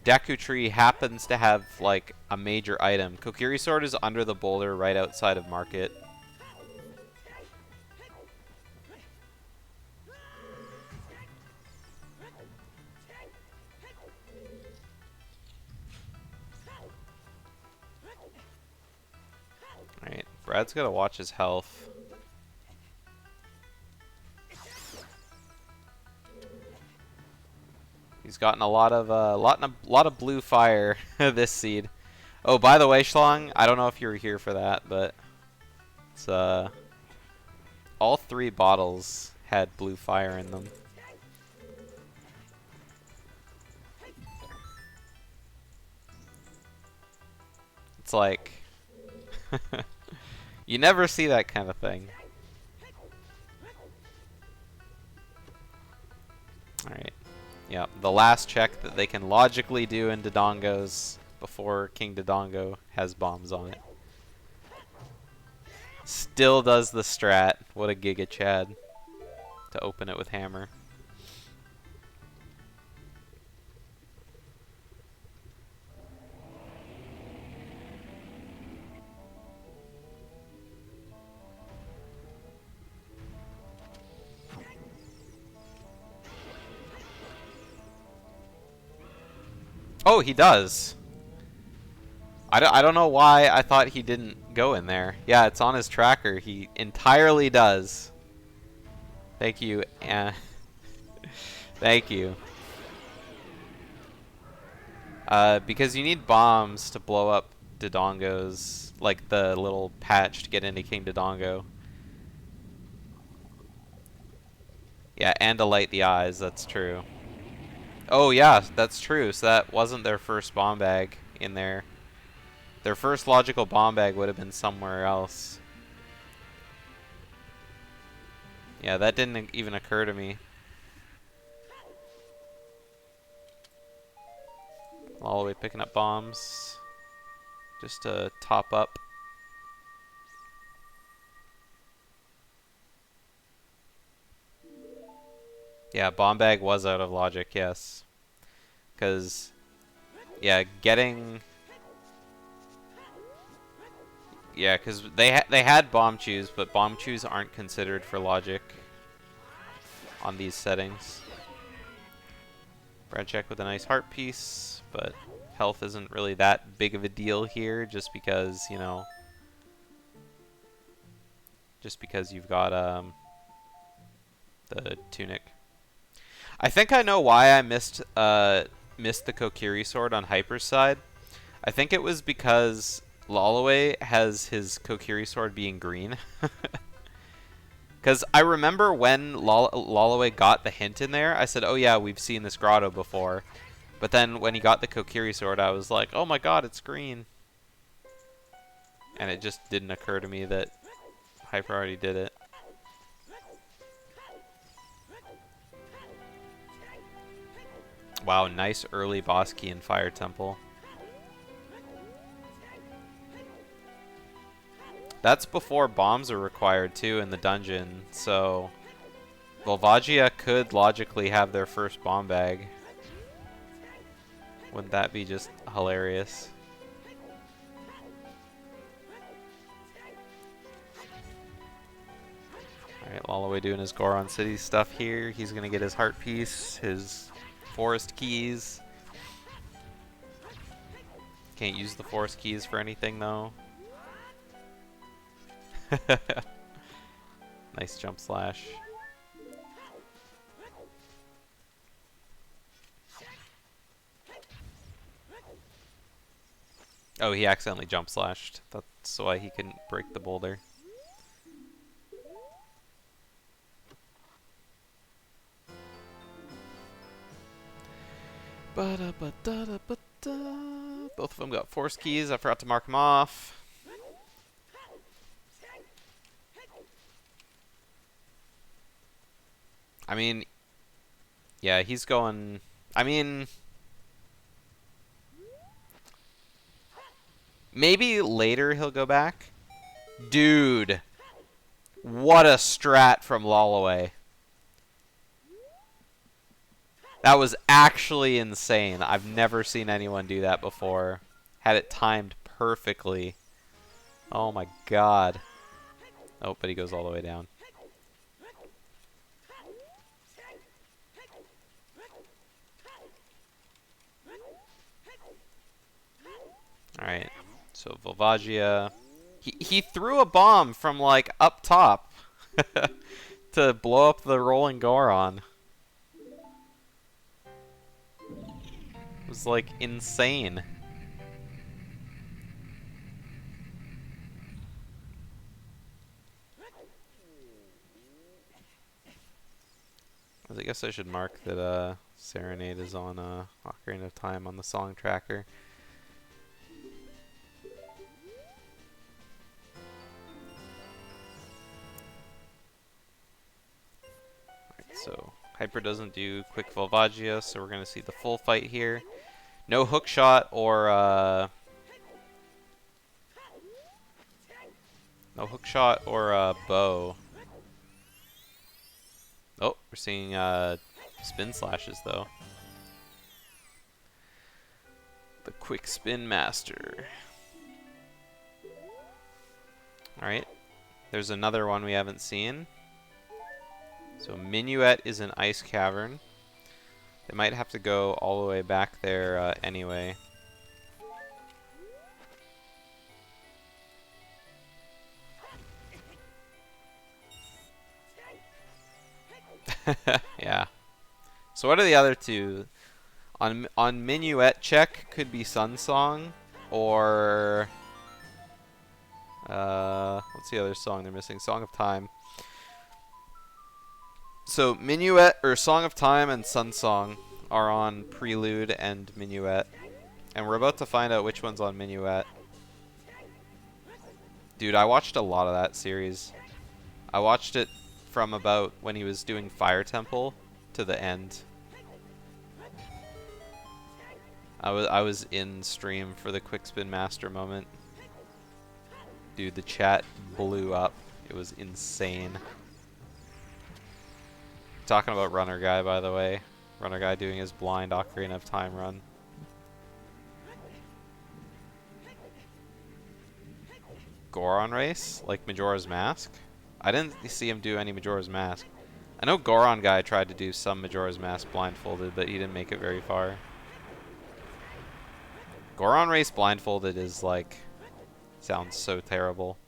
Deku Tree happens to have, like, a major item, Kokiri Sword is under the boulder right outside of Market. Alright, Brad's gotta watch his health. He's gotten a lot of blue fire this seed. Oh, by the way, Schlong, I don't know if you were here for that, but it's all 3 bottles had blue fire in them. It's like you never see that kind of thing. Alright. Yeah, the last check that they can logically do in Dodongo's before King Dodongo has bombs on it. Still does the strat. What a Giga Chad to open it with hammer. Oh, he does. I don't know why I thought he didn't go in there. Yeah, it's on his tracker. He entirely does. Thank you. Thank you. Because you need bombs to blow up Dodongo's, like the little patch to get into King Dodongo. Yeah, and to light the eyes, that's true. Oh yeah, that's true. So that wasn't their first bomb bag in there. Their first logical bomb bag would have been somewhere else. Yeah, that didn't even occur to me. All the way picking up bombs. Just to top up. Yeah, bomb bag was out of logic, yes. Because, yeah, getting... Yeah, because they had bomb chews, but bomb chews aren't considered for logic on these settings. Brad check with a nice heart piece, but health isn't really that big of a deal here, just because, you know, just because you've got the tunic. I think I know why I missed the Kokiri sword on Hyper's side. I think it was because lolaway has his Kokiri sword being green. Because I remember when lolaway got the hint in there, I said, oh yeah, we've seen this grotto before. But then when he got the Kokiri sword, I was like, oh my god, it's green. And it just didn't occur to me that Hyper already did it. Wow, nice early boss key in Fire Temple. That's before bombs are required too in the dungeon, so Volvagia could logically have their first bomb bag. Wouldn't that be just hilarious? Alright, Lolaway doing his Goron City stuff here. He's gonna get his heart piece, his forest keys. Can't use the forest keys for anything though. Nice jump slash. Oh, he accidentally jump slashed. That's why he couldn't break the boulder. Both of them got force keys. I forgot to mark them off. I mean, yeah, he's going I mean, maybe later he'll go back. Dude, what a strat from lolaway. That was actually insane. I've never seen anyone do that before. Had it timed perfectly. Oh my god. Oh, but he goes all the way down. Alright, so Volvagia. He threw a bomb from, like, up top to blow up the rolling Goron. It was, like, insane. I guess I should mark that Serenade is on Ocarina of Time on the song tracker. Alright, so Hyper doesn't do quick Volvagia, so we're going to see the full fight here. No hook shot or no hook shot or bow. Oh, we're seeing spin slashes though. The quick spin master. Alright. There's another one we haven't seen. So Minuet is an ice cavern. They might have to go all the way back there anyway. Yeah. So what are the other two? On Minuet check could be Sun Song or what's the other song they're missing? Song of Time. So Minuet or Song of Time and Sun Song are on Prelude and Minuet. And we're about to find out which one's on Minuet. Dude, I watched a lot of that series. I watched it from about when he was doing Fire Temple to the end. I was in stream for the Quick Spin Master moment. Dude, the chat blew up. It was insane. Talking about Runner Guy, by the way. Runner Guy doing his blind Ocarina of Time run. Goron race? Like Majora's Mask? I didn't see him do any Majora's Mask. I know Goron Guy tried to do some Majora's Mask blindfolded, but he didn't make it very far. Goron race blindfolded is like... sounds so terrible.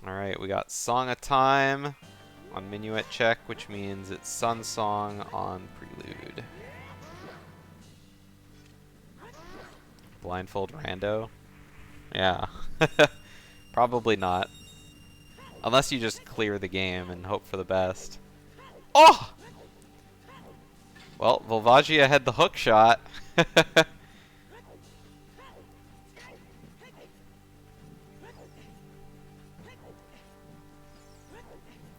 Alright, we got Song of Time on Minuet check, which means it's Sun Song on Prelude. Blindfold rando? Yeah. Probably not. Unless you just clear the game and hope for the best. Oh! Well, Volvagia had the hook shot.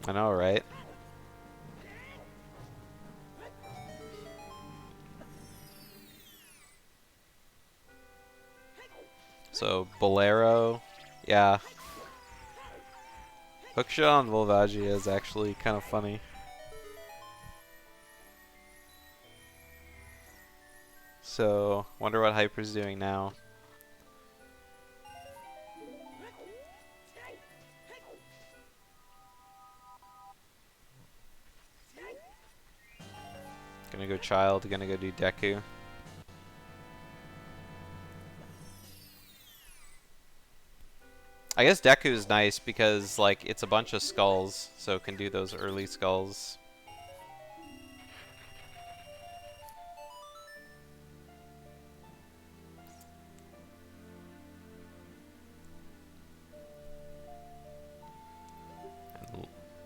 I know, right? So, Bolero, yeah. Hookshot on Volvagia is actually kind of funny. So, wonder what Hyper's doing now. Gonna go Child, gonna go do Deku. I guess Deku is nice because, like, it's a bunch of skulls, so it can do those early skulls.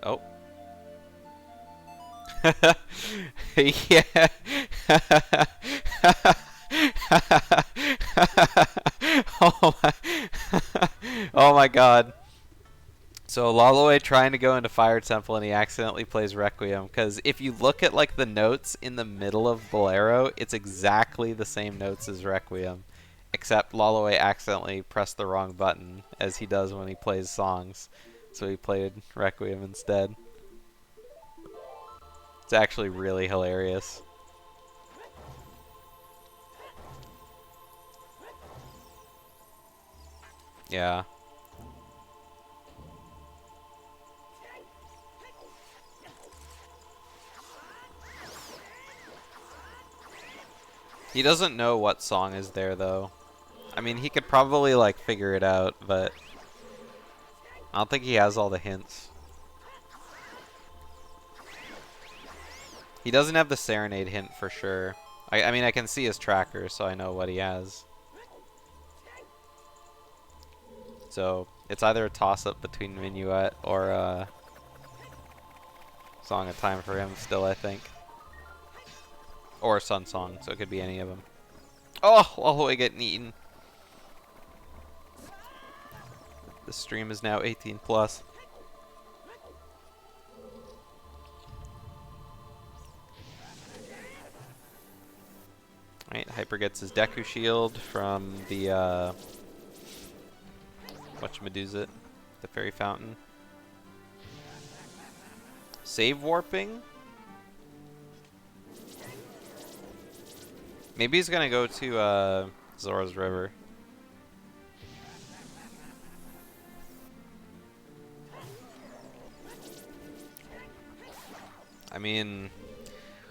Oh. Yeah. Oh my. Oh my god. So lolaway trying to go into Fire Temple and he accidentally plays Requiem, because if you look at like the notes in the middle of Bolero, it's exactly the same notes as Requiem, except lolaway accidentally pressed the wrong button, as he does when he plays songs. So he played Requiem instead. It's actually really hilarious. Yeah. He doesn't know what song is there, though. I mean, he could probably, like, figure it out, but I don't think he has all the hints. He doesn't have the Serenade hint for sure. I mean, I can see his tracker, so I know what he has. So, it's either a toss-up between Minuet or Song of Time for him still, I think. Or Sun Song, so it could be any of them. Oh, all the way getting eaten. The stream is now 18 plus. Alright, Hyper gets his Deku Shield from the, whatchamadoozit, the Fairy Fountain. Save Warping? Maybe he's gonna go to, Zora's River. I mean,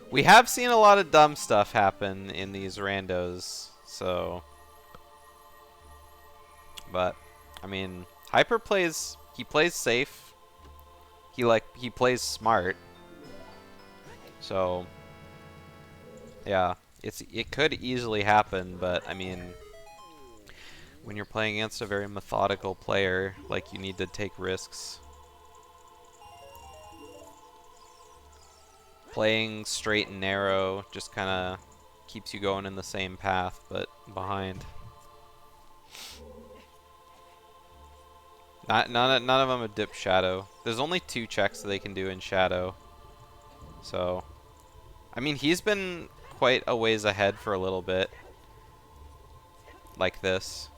we have seen a lot of dumb stuff happen in these randos, so. But, I mean, Hyper plays, he plays safe. He plays smart. So, yeah, it could easily happen, but I mean, when you're playing against a very methodical player, like, you need to take risks. Playing straight and narrow just kind of keeps you going in the same path, but behind. None of them have dipped Shadow. There's only 2 checks that they can do in Shadow. So, I mean, he's been quite a ways ahead for a little bit. Like this.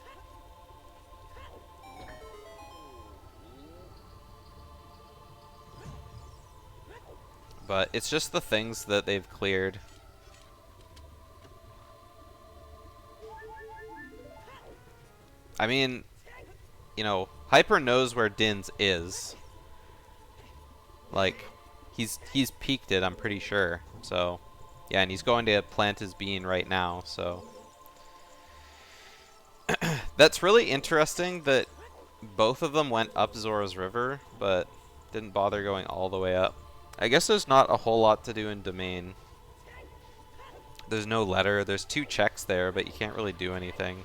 But it's just the things that they've cleared. I mean, you know, Hyper knows where Din's is. Like, he's peaked it, I'm pretty sure. So, yeah, and he's going to plant his bean right now, so. That's really interesting that both of them went up Zora's River, but didn't bother going all the way up. I guess there's not a whole lot to do in Domain. There's no letter. There's 2 checks there, but you can't really do anything.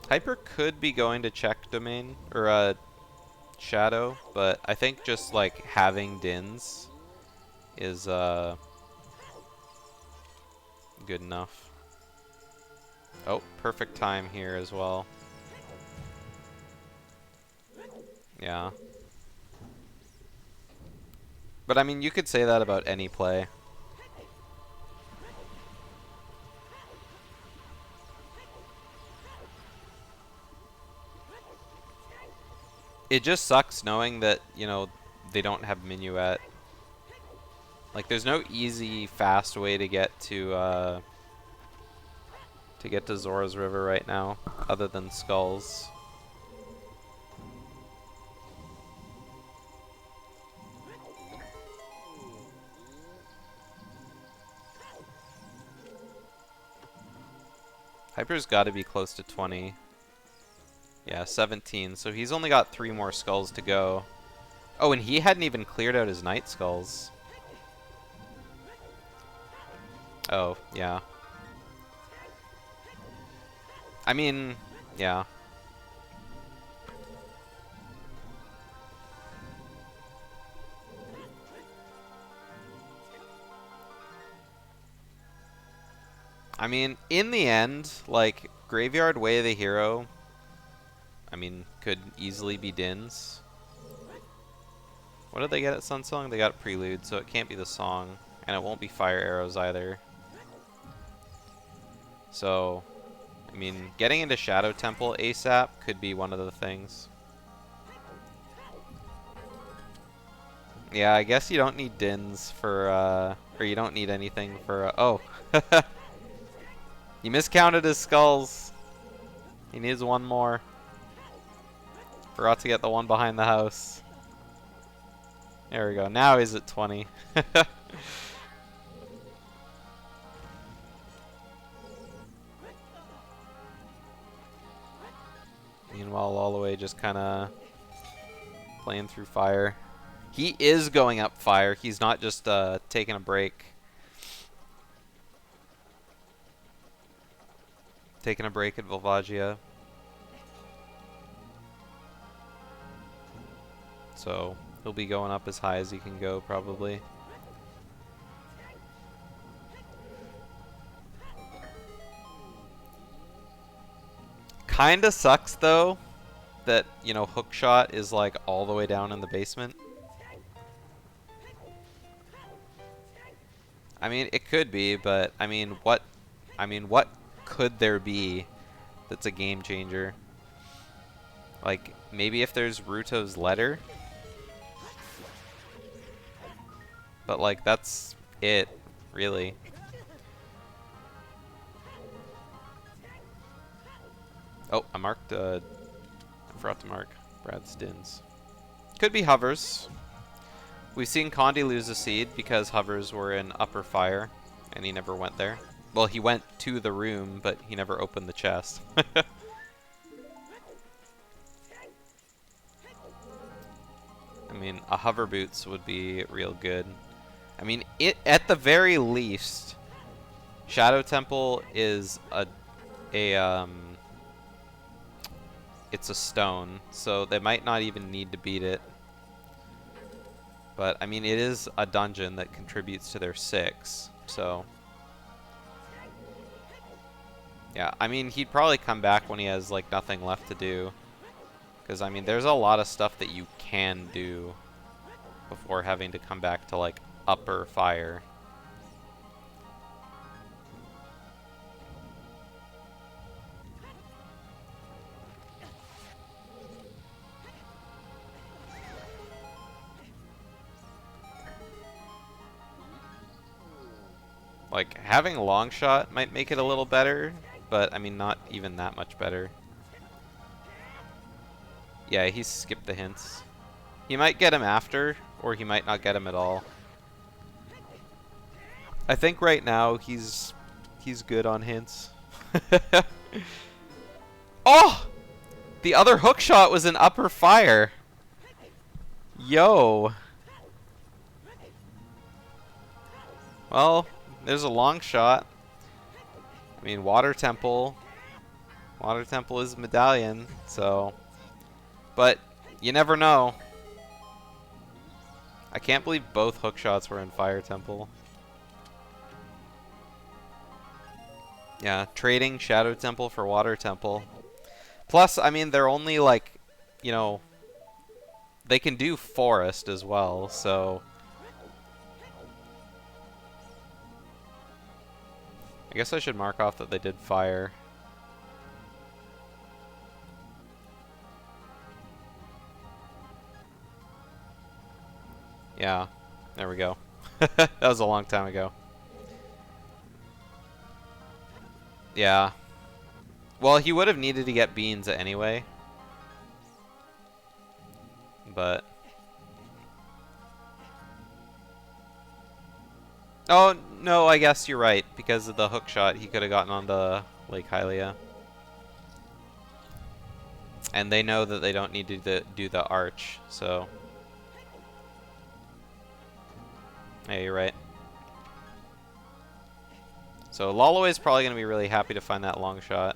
Hyper could be going to check Domain, or Shadow, but I think just like having Dins is good enough. Oh, perfect time here as well. Yeah. But I mean, you could say that about any play. It just sucks knowing that, you know, they don't have Minuet. Like, there's no easy, fast way to get to Zora's River right now, other than Skulls. Hyper's got to be close to 20. Yeah, 17. So he's only got 3 more skulls to go. Oh, and he hadn't even cleared out his night skulls. Oh, yeah. I mean, yeah. I mean, in the end, like, Graveyard Way of the Hero, I mean, could easily be Din's. What did they get at Sunsong? They got Prelude, so it can't be the song. And it won't be Fire Arrows either. So, I mean, getting into Shadow Temple ASAP could be one of the things. Yeah, I guess you don't need Dins for, or you don't need anything for, oh. He miscounted his skulls. He needs one more. Forgot to get the one behind the house. There we go. Now he's at 20. Meanwhile, lolaway just kind of playing through fire. He is going up fire. He's not just taking a break. Taking a break at Volvagia. So he'll be going up as high as he can go, probably. Kinda sucks, though, that, you know, Hookshot is, like, all the way down in the basement. I mean, it could be, but, I mean, what could there be that's a game changer? Like, maybe if there's Ruto's letter? But, like, that's it, really. Oh, I marked, I forgot to mark Brad's Dins. Could be hovers. We've seen Condi lose a seed because hovers were in upper fire, and he never went there. Well, he went to the room, but he never opened the chest. I mean, a hover boots would be real good. I mean, at the very least, Shadow Temple is it's a stone, so they might not even need to beat it. But, I mean, it is a dungeon that contributes to their 6, so... Yeah, I mean, he'd probably come back when he has, like, nothing left to do. Because, I mean, there's a lot of stuff that you can do before having to come back to, like, upper fire. Like, having a long shot might make it a little better, but, I mean, not even that much better. Yeah, he skipped the hints. He might get him after, or he might not get him at all. I think right now he's good on hints. Oh! The other hook shot was an upper fire. Yo. Well, there's a long shot. I mean, Water Temple. Water Temple is medallion, so... But, you never know. I can't believe both hook shots were in Fire Temple. Yeah, trading Shadow Temple for Water Temple. Plus, I mean, they're only like, you know... They can do Forest as well, so... I guess I should mark off that they did Fire. Yeah, there we go. That was a long time ago. Yeah. Well, he would have needed to get beans anyway. But... Oh, no, I guess you're right. Because of the hook shot, he could have gotten onto Lake Hylia. And they know that they don't need to do the arch, so... Yeah, you're right. So lolaway's probably going to be really happy to find that long shot.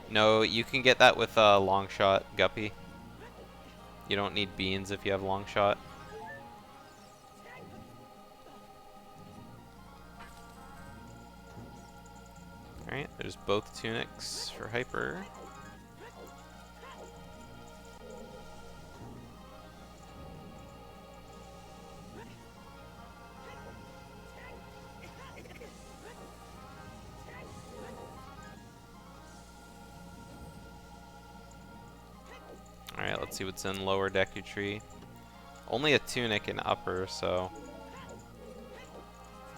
No, you can get that with a long shot, Guppy. You don't need beans if you have long shot. Alright, there's both tunics for Hyper. let's see what's in lower Deku Tree. Only a tunic in upper, so...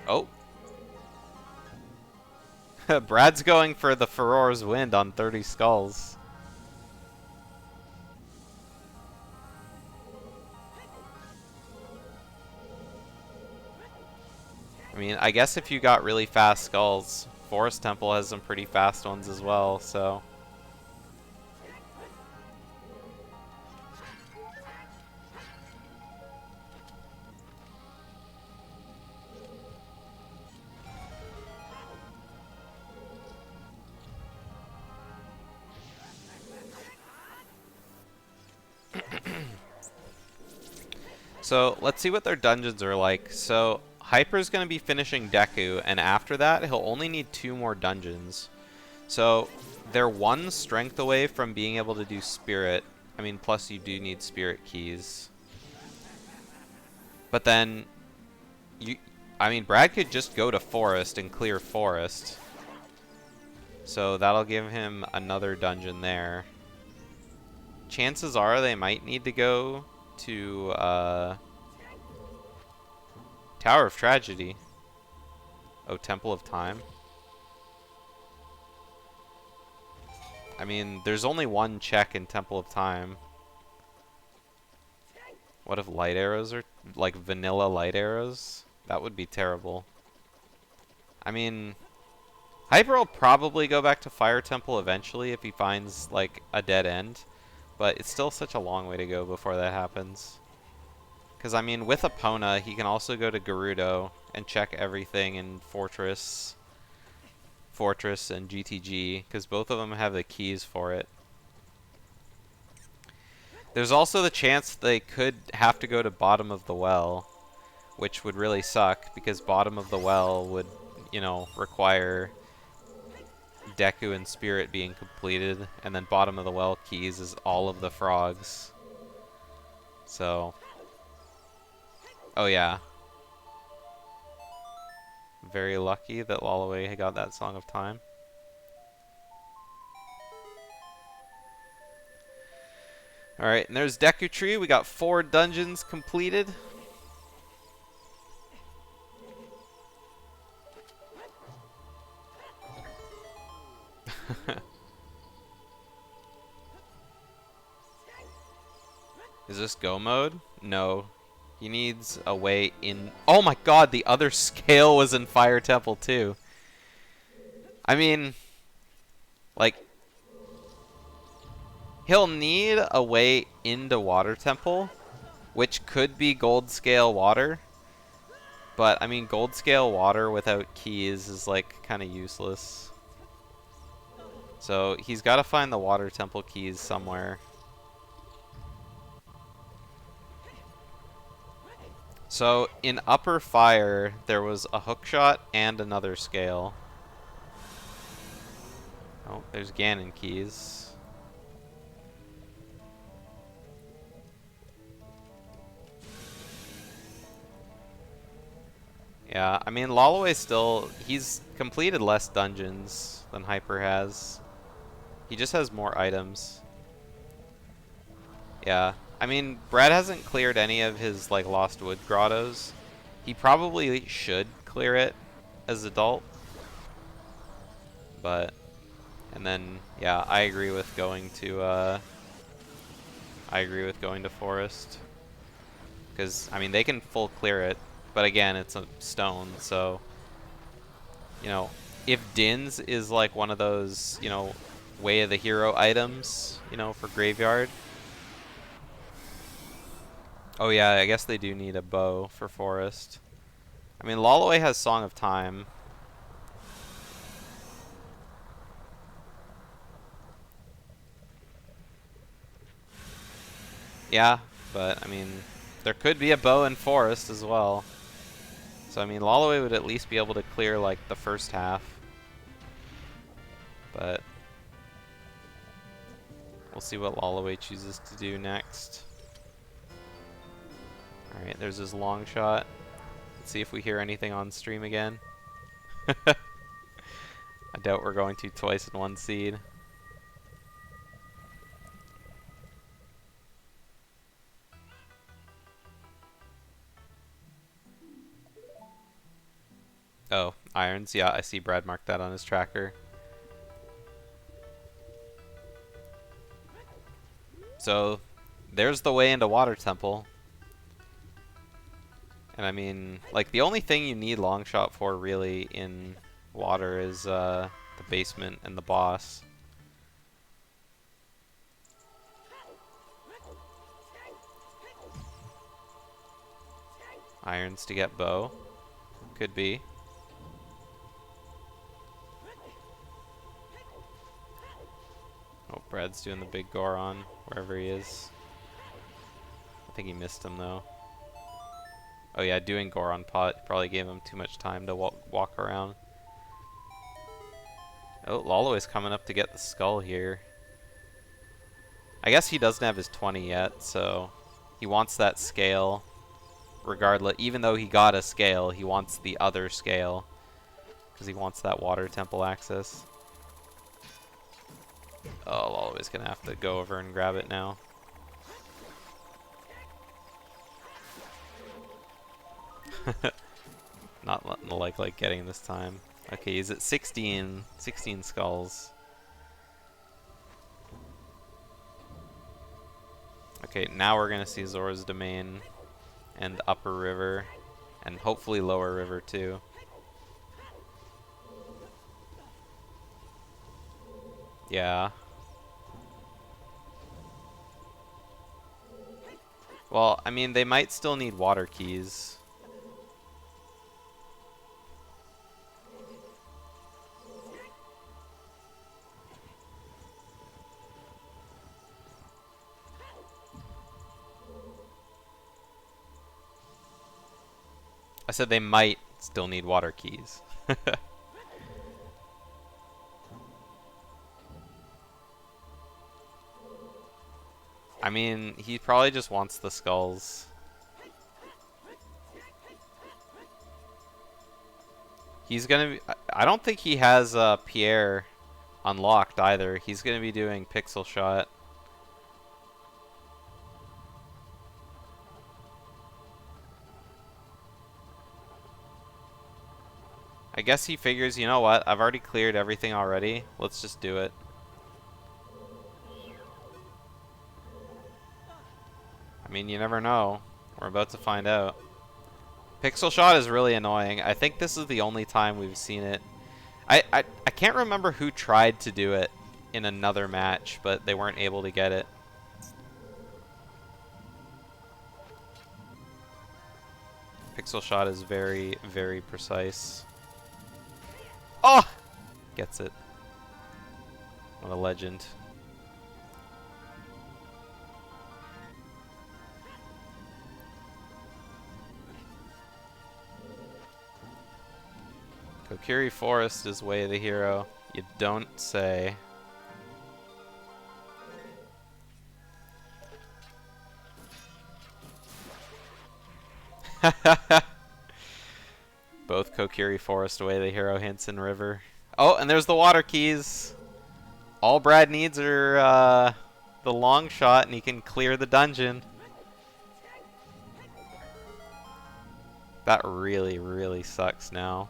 Oh! Brad's going for the Furor's Wind on 30 skulls. I mean, I guess if you got really fast skulls, Forest Temple has some pretty fast ones as well, so... So, let's see what their dungeons are like. So, Hyper's going to be finishing Deku, and after that, he'll only need 2 more dungeons. So, they're 1 strength away from being able to do Spirit. I mean, plus you do need Spirit keys. But then, I mean, Brad could just go to Forest and clear Forest. So, that'll give him another dungeon there. Chances are they might need to go to Tower of Tragedy. Oh, Temple of Time. I mean, there's only 1 check in Temple of Time. What if light arrows are like vanilla light arrows? That would be terrible. I mean, Hyper will probably go back to Fire Temple eventually if he finds like a dead end. But it's still such a long way to go before that happens. Because, I mean, with Epona, he can also go to Gerudo and check everything in Fortress and GTG, because both of them have the keys for it. There's also the chance they could have to go to Bottom of the Well, which would really suck, because Bottom of the Well would, you know, require Deku and Spirit being completed, and then Bottom of the Well keys is all of the frogs. So... Oh yeah. Very lucky that lolaway got that Song of Time. Alright, and there's Deku Tree. We got 4 dungeons completed. Is this go mode? No. He needs a way in... Oh my god, the other scale was in Fire Temple too. I mean... Like... He'll need a way into Water Temple, which could be gold scale water. But, I mean, gold scale water without keys is, like, kind of useless. So, he's got to find the Water Temple keys somewhere. So, in Upper Fire, there was a hookshot and another scale. Oh, there's Ganon keys. Yeah, I mean, lolaway still... He's completed less dungeons than Hyper has. He just has more items. Yeah. I mean, Brad hasn't cleared any of his, like, Lost Wood grottos. He probably should clear it as adult. But, and then, yeah, I agree with going to Forest. Because, I mean, they can full clear it. But again, it's a stone, so, you know, if Din's is, like, one of those, you know, Way of the Hero items, you know, for Graveyard. Oh yeah, I guess they do need a bow for Forest. I mean, lolaway has Song of Time. Yeah, but, I mean, there could be a bow in Forest as well. So, I mean, lolaway would at least be able to clear, like, the first half. But we'll see what lolaway chooses to do next. Alright, there's his long shot. Let's see if we hear anything on stream again. I doubt we're going to twice in one seed. Oh, irons. Yeah, I see Brad marked that on his tracker. So, there's the way into Water Temple. And I mean, like, the only thing you need Longshot for, really, in water is, the basement and the boss. Irons to get bow. Could be. Oh, Brad's doing the big Goron, wherever he is. I think he missed him, though. Oh yeah, doing Goron pot probably gave him too much time to walk around. Oh, lolaway's coming up to get the skull here. I guess he doesn't have his 20 yet, so he wants that scale. Regardless, even though he got a scale, he wants the other scale. Because he wants that Water Temple access. Oh, lolaway's gonna have to go over and grab it now. Not like getting this time. Okay, he's at 16 skulls. Okay, now we're gonna see Zora's Domain and Upper River, and hopefully Lower River too. Yeah. Well, I mean, they might still need water keys. I said they might still need water keys. I mean, he probably just wants the skulls. He's gonna be... I don't think he has Pierre unlocked either. He's gonna be doing Pixel Shot. I guess he figures, you know what, I've already cleared everything already. Let's just do it. I mean, you never know. We're about to find out. Pixel Shot is really annoying. I think this is the only time we've seen it. I can't remember who tried to do it in another match, but they weren't able to get it. Pixel Shot is very, very precise. Oh! Gets it. What a legend. Kokiri Forest is way the hero. You don't say. Both Kokiri Forest way the hero hints in River. Oh, and there's the water keys. All Brad needs are the long shot, and he can clear the dungeon. That really, really sucks now.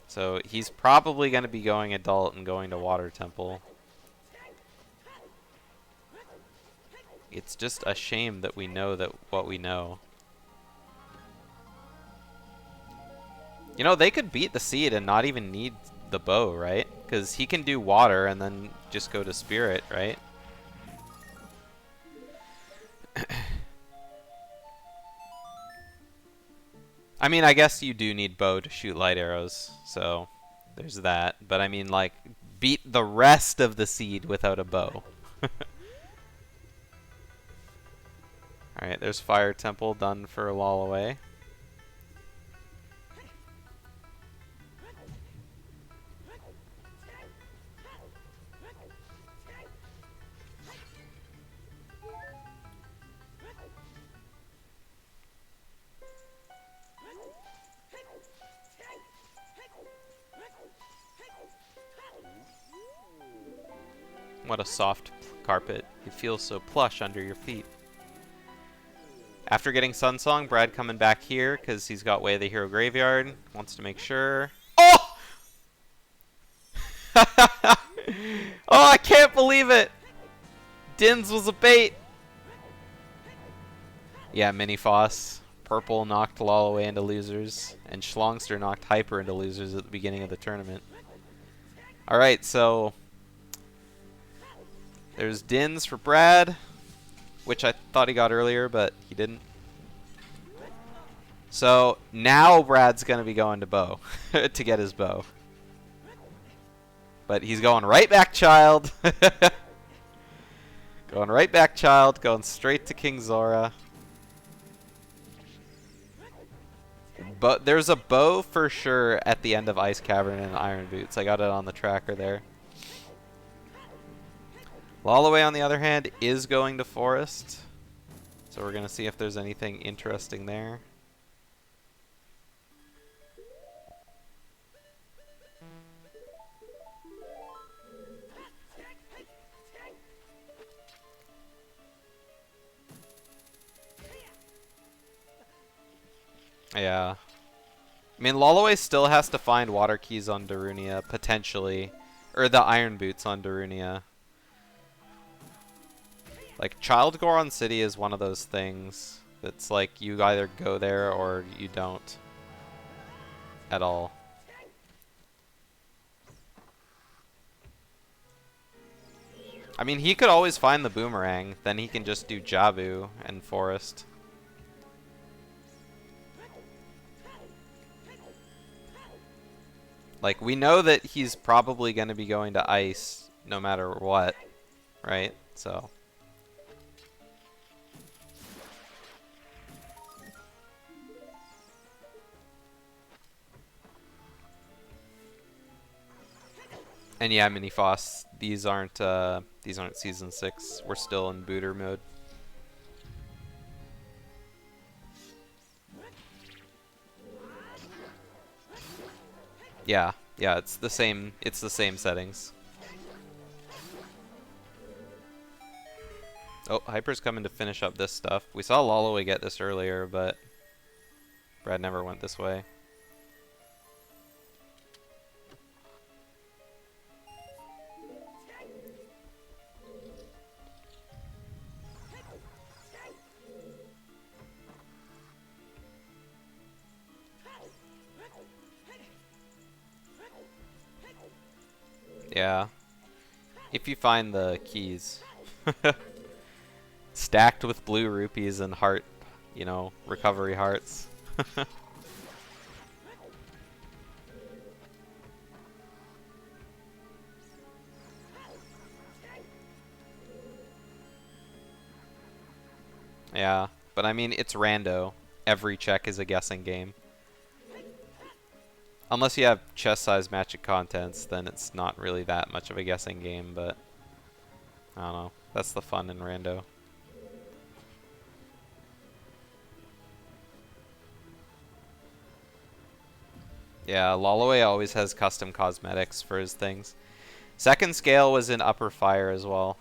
So he's probably going to be going adult and going to Water Temple. It's just a shame that we know that what we know. You know, they could beat the seed and not even need the bow, right? Because he can do water and then just go to spirit, right? I mean, I guess you do need bow to shoot light arrows, so there's that. But I mean, like, beat the rest of the seed without a bow. Alright, there's Fire Temple done for lolaway. What a soft carpet. It feels so plush under your feet. After getting Sunsong, Brad coming back here because he's got Way of the Hero Graveyard. Wants to make sure. Oh! Oh, I can't believe it! Dins was a bait! Yeah, Mini Foss. Purple knocked lolaway into losers, and Schlongster knocked Hyper into losers at the beginning of the tournament. Alright, so there's Dins for Brad, which I thought he got earlier, but he didn't. So now Brad's going to be going to bow to get his bow. But he's going right back, child. Going right back, child. Going straight to King Zora. But there's a bow for sure at the end of Ice Cavern and Iron Boots. I got it on the tracker there. Lolaway, on the other hand, is going to Forest. So we're going to see if there's anything interesting there. Yeah. I mean, Lolaway still has to find Water Keys on Darunia, potentially. Or the Iron Boots on Darunia. Like, Child Goron City is one of those things that's like, you either go there or you don't. At all. I mean, he could always find the Boomerang, then he can just do Jabu and Forest. Like, we know that he's probably going to be going to Ice no matter what, right? So. And yeah, Mini Foss, these aren't Season 6. We're still in booter mode. Yeah, it's the same settings. Oh, Hyper's coming to finish up this stuff. We saw Lolaway get this earlier, but Brad never went this way. Yeah. If you find the keys. Stacked with blue rupees and heart, you know, recovery hearts. Yeah, but I mean, it's rando. Every check is a guessing game. Unless you have chest-sized magic contents, then it's not really that much of a guessing game, but I don't know. That's the fun in rando. Yeah, Lolaway always has custom cosmetics for his things. Second scale was in upper fire as well.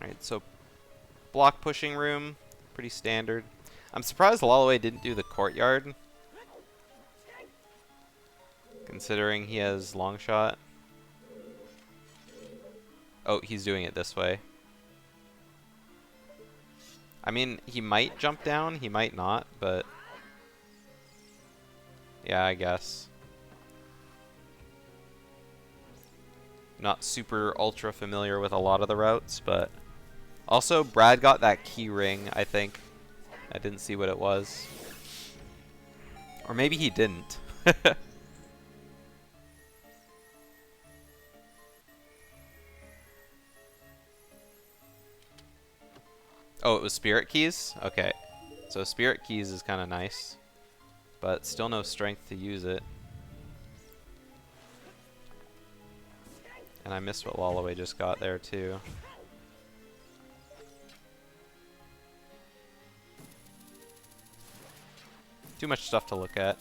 Alright, so block pushing room, pretty standard. I'm surprised Lolaway didn't do the courtyard, considering he has long shot. Oh, he's doing it this way. I mean, he might jump down, he might not, but yeah, I guess. Not super ultra familiar with a lot of the routes, but also Brad got that key ring, I think. I didn't see what it was. Or maybe he didn't. Oh, it was spirit keys? Okay. So Spirit Keys is kind of nice, but still no strength to use it. And I missed what lolaway just got there too. Too much stuff to look at.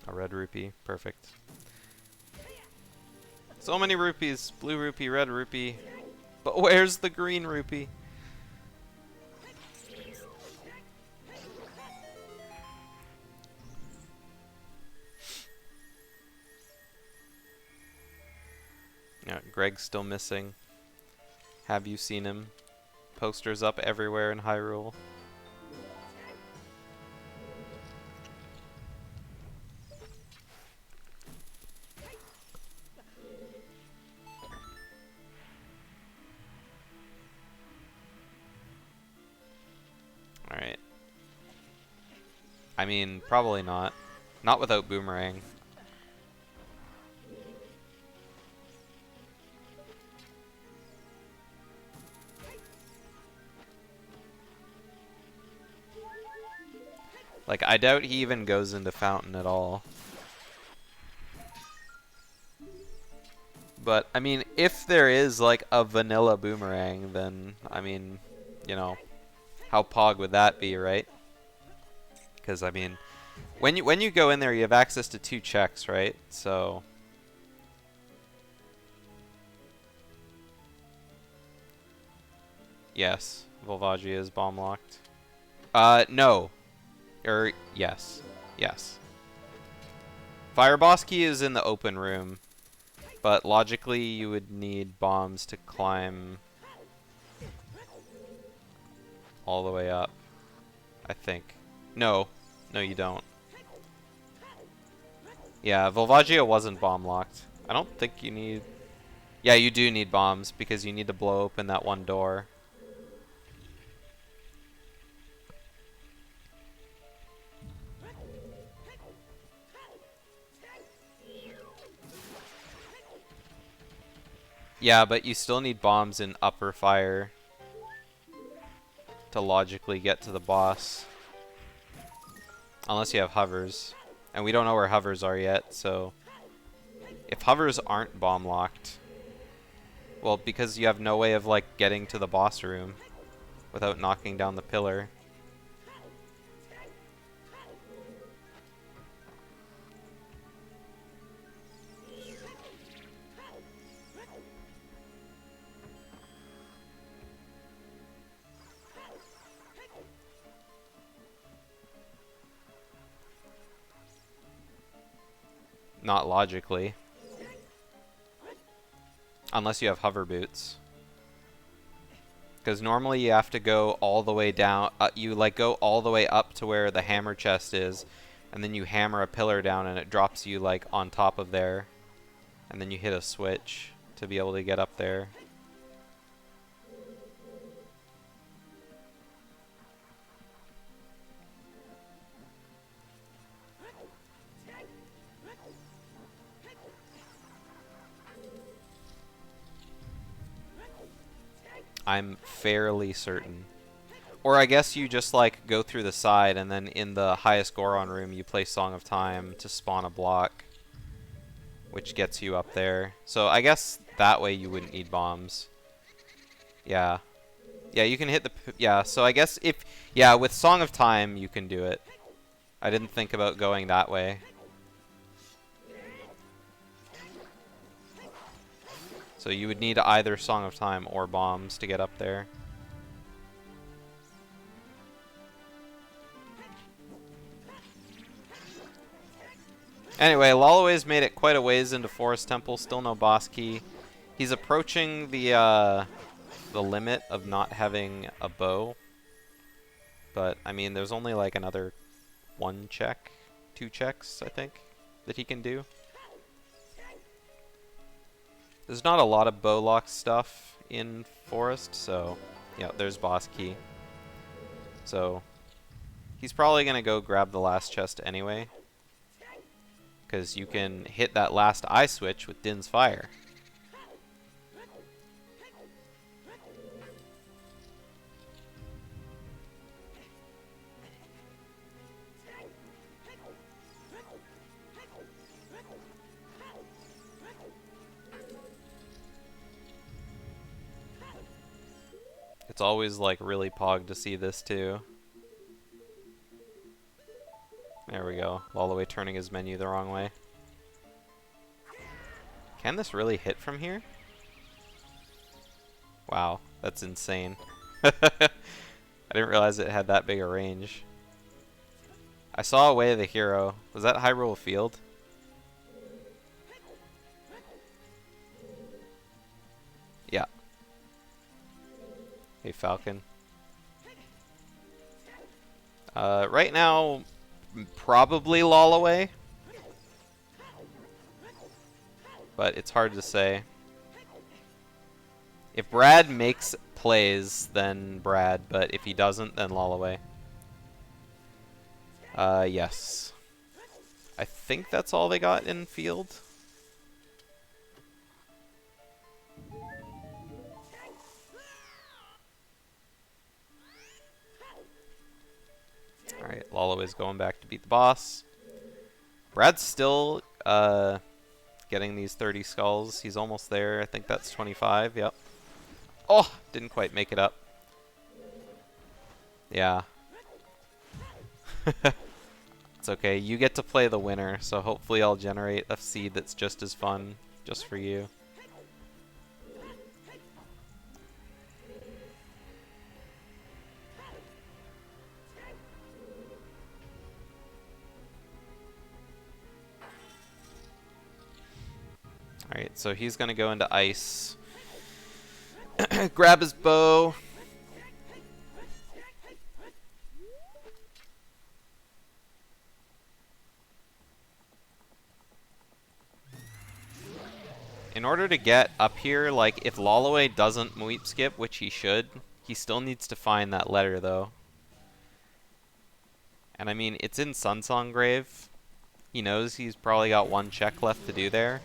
A red rupee, perfect. So many rupees, blue rupee, red rupee. But where's the green rupee? Yeah, Greg's still missing. Have you seen him? Posters up everywhere in Hyrule. Alright. I mean, probably not. Not without Boomerang. Like, I doubt he even goes into Fountain at all. But, I mean, if there is, like, a vanilla Boomerang, then, I mean, you know, how pog would that be, right? Because, I mean, when you go in there, you have access to 2 checks, right? So... Yes, Volvagia is bomb locked. No. Yes. Yes. Fire Boss Key is in the open room, but logically you would need bombs to climb all the way up, I think. No. No, you don't. Yeah, Volvagia wasn't bomb locked. I don't think you need... Yeah, you do need bombs, because you need to blow open that one door. Yeah, but you still need bombs in upper fire to logically get to the boss. Unless you have hovers. And we don't know where hovers are yet, so... If hovers aren't bomb locked... Well, because you have no way of, like, getting to the boss room without knocking down the pillar. Not logically. Unless you have hover boots. Because normally you have to go all the way down. You like go all the way up to where the hammer chest is. And then you hammer a pillar down and it drops you like on top of there. And then you hit a switch to be able to get up there. I'm fairly certain. Or I guess you just like go through the side and then in the highest Goron room you play Song of Time to spawn a block, which gets you up there. So I guess that way you wouldn't need bombs. Yeah. Yeah, you can hit the... Yeah, so I guess if... Yeah, with Song of Time you can do it. I didn't think about going that way. So you would need either Song of Time or bombs to get up there. Anyway, lolaway's made it quite a ways into Forest Temple, still no boss key. He's approaching the limit of not having a bow. But, I mean, there's only like another 1 check, 2 checks, I think, that he can do. There's not a lot of bow lock stuff in Forest, so yeah, there's boss key. So he's probably going to go grab the last chest anyway, because you can hit that last eye switch with Din's Fire. It's always like really pog to see this too. There we go. Lolaway turning his menu the wrong way. Can this really hit from here? Wow, that's insane. I didn't realize it had that big a range. I saw Way of the Hero. Was that Hyrule Field? Yeah. Hey, Falcon. Right now, probably Lolaway. But it's hard to say. If Brad makes plays, then Brad, but if he doesn't, then Lolaway. Yes. I think that's all they got in field. Alright, Lolaway's going back to beat the boss. Brad's still getting these 30 skulls. He's almost there. I think that's 25. Yep. Oh, didn't quite make it up. Yeah. It's okay. You get to play the winner, so hopefully I'll generate a seed that's just as fun just for you. Alright, so he's gonna go into ice. Grab his bow. In order to get up here, like, if Lolaway doesn't Mweep skip, which he should, he still needs to find that letter, though. And I mean, it's in Sunsong Grave. He knows he's probably got one check left to do there.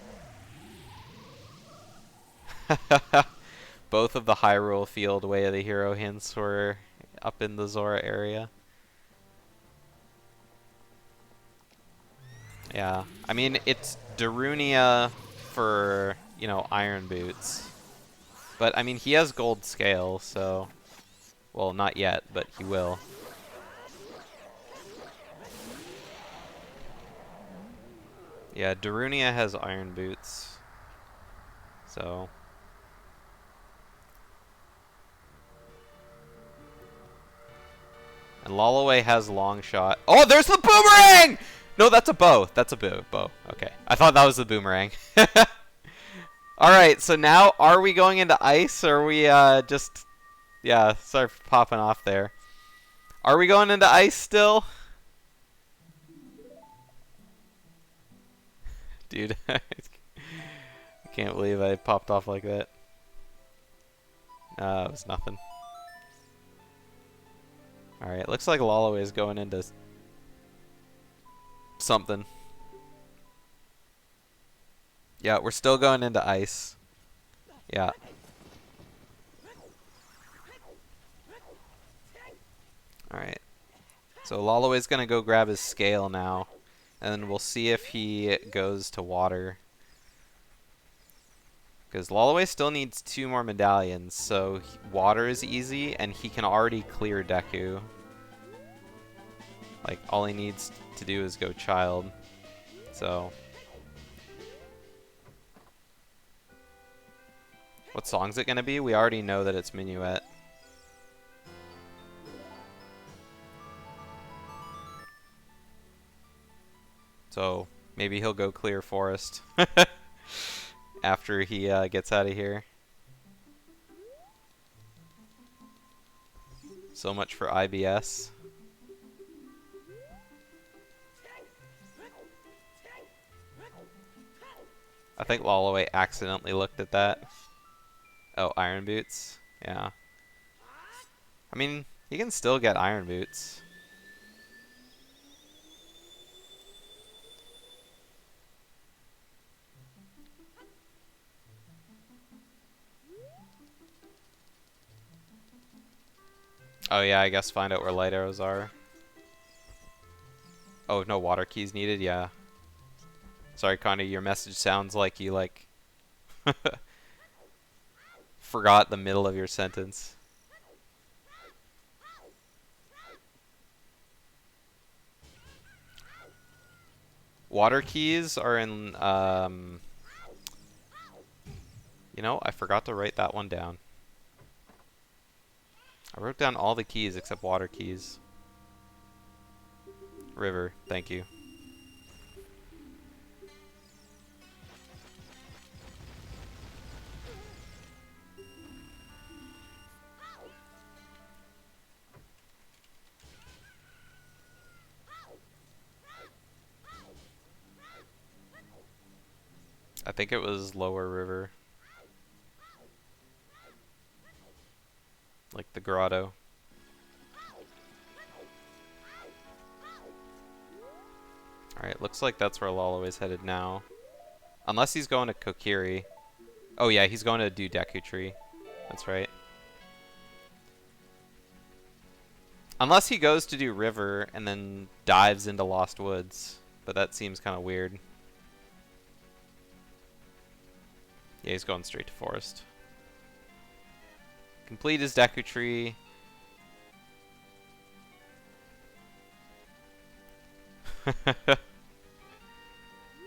Both of the Hyrule Field Way of the Hero hints were up in the Zora area. Yeah, I mean, it's Darunia for, you know, Iron Boots. But, I mean, he has gold scale, so... Well, not yet, but he will. Yeah, Darunia has Iron Boots. So... And Lolaway has long shot. Oh, there's the boomerang! No, that's a bow. That's a bow. Okay. I thought that was the boomerang. Alright, so now are we going into ice or are we just... Yeah, sorry for popping off there. Are we going into ice still? Dude, I can't believe I popped off like that. It was nothing. Alright, looks like Lolaway is going into something. Yeah, we're still going into ice. Yeah. Alright. So Lolaway's gonna go grab his scale now. And then we'll see if he goes to water. Because Lolaway still needs 2 more medallions, so water is easy, and he can already clear Deku. Like, all he needs to do is go Child. So... What song's it gonna be? We already know that it's Minuet. So, maybe he'll go clear Forest. After he gets out of here. So much for IBS. I think Lolaway accidentally looked at that. Oh, Iron Boots? Yeah. I mean, he can still get Iron Boots. Oh yeah, I guess find out where light arrows are. Oh, no water keys needed? Yeah. Sorry, Connie, your message sounds like you, like, forgot the middle of your sentence. Water keys are in, you know, I forgot to write that one down. I wrote down all the keys except water keys. River, thank you. I think it was lower river. Like the grotto. Alright, looks like that's where lolaway's headed now. Unless he's going to Kokiri. Oh yeah, he's going to do Deku Tree. That's right. Unless he goes to do river and then dives into Lost Woods. But that seems kind of weird. Yeah, he's going straight to forest. Complete his Deku Tree.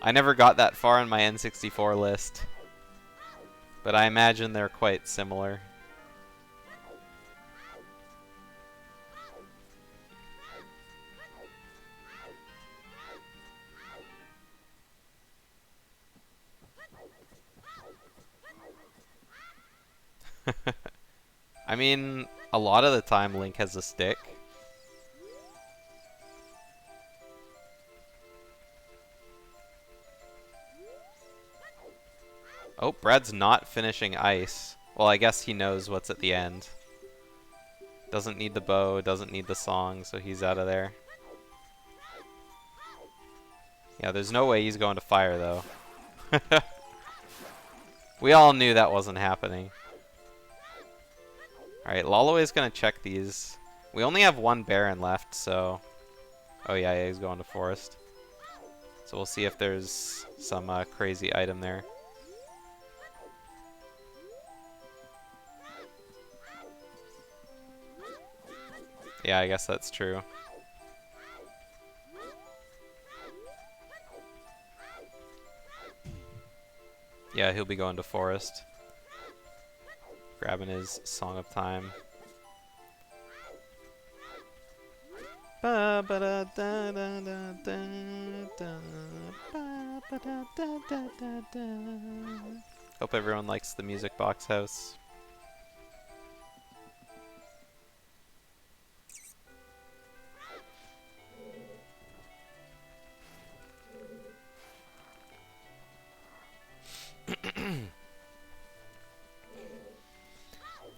I never got that far on my N64 list. But I imagine they're quite similar. I mean, a lot of the time Link has a stick. Oh, Brad's not finishing ice. Well, I guess he knows what's at the end. Doesn't need the bow, doesn't need the song, so he's out of there. Yeah, there's no way he's going to fire, though. We all knew that wasn't happening. Alright, lolaway's gonna check these. We only have one Baron left, so... Oh yeah, he's going to forest. So we'll see if there's some crazy item there. Yeah, I guess that's true. Yeah, he'll be going to forest. Grabbing his Song of Time. Hope everyone likes the Music Box House.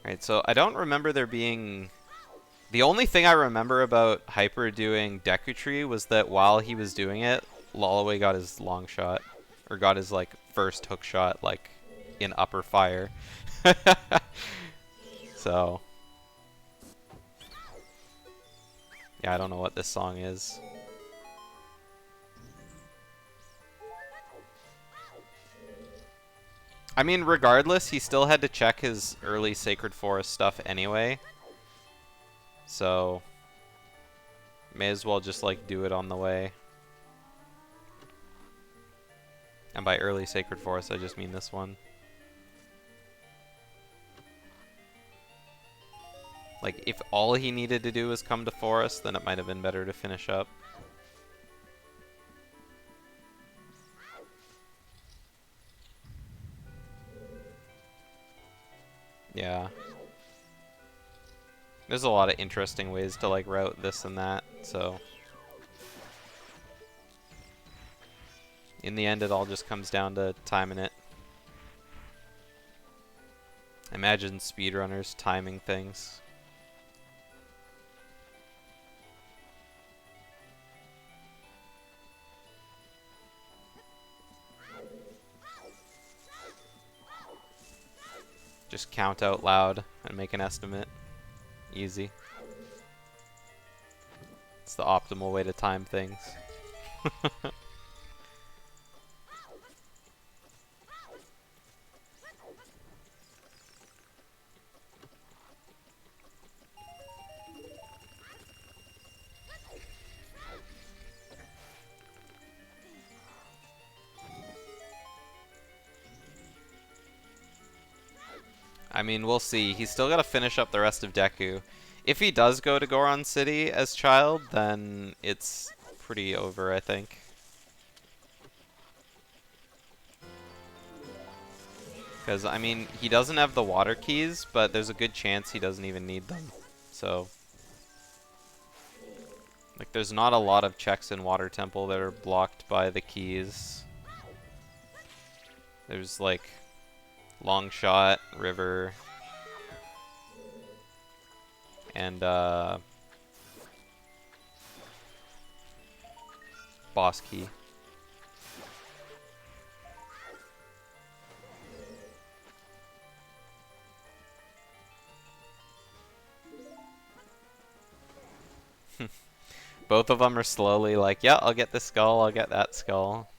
Alright, so I don't remember there being... The only thing I remember about Hyper doing Deku Tree was that while he was doing it, lolaway got his long shot. Or got his, like, first hook shot, like, in upper fire. So... Yeah, I don't know what this song is. I mean, regardless, he still had to check his early Sacred Forest stuff anyway. So, may as well just, like, do it on the way. And by early Sacred Forest, I just mean this one. Like, if all he needed to do was come to Forest, then it might have been better to finish up. Yeah. There's a lot of interesting ways to, like, route this and that, so... In the end, it all just comes down to timing it. Imagine speedrunners timing things. Just count out loud and make an estimate. Easy. It's the optimal way to time things. I mean, we'll see. He's still got to finish up the rest of Deku. If he does go to Goron City as child, then it's pretty over, I think. Because, I mean, he doesn't have the water keys, but there's a good chance he doesn't even need them. So, like, there's not a lot of checks in Water Temple that are blocked by the keys. There's, like, Long Shot, River, and, Boss Key. Both of them are slowly like, yeah, I'll get this skull, I'll get that skull.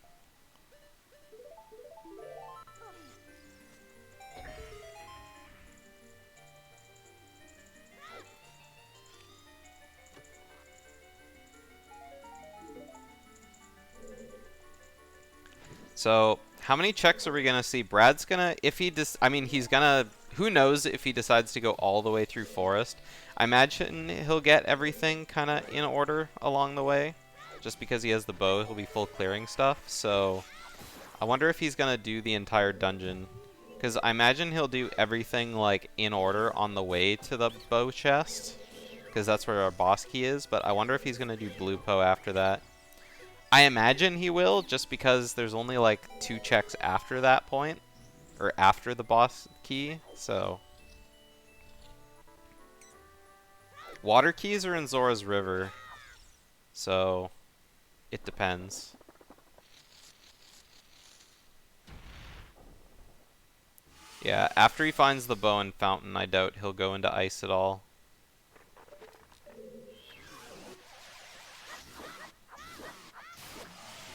So, how many checks are we gonna see? Brad's gonna, if he I mean, he's gonna, who knows if he decides to go all the way through Forest. I imagine he'll get everything kind of in order along the way. Just because he has the bow, he'll be full clearing stuff. So, I wonder if he's gonna do the entire dungeon. Because I imagine he'll do everything, like, in order on the way to the bow chest. Because that's where our boss key is. But I wonder if he's gonna do Blue Po after that. I imagine he will, just because there's only like 2 checks after that point, or after the boss key, so. Water keys are in Zora's River, so it depends. Yeah, after he finds the bow and fountain, I doubt he'll go into ice at all.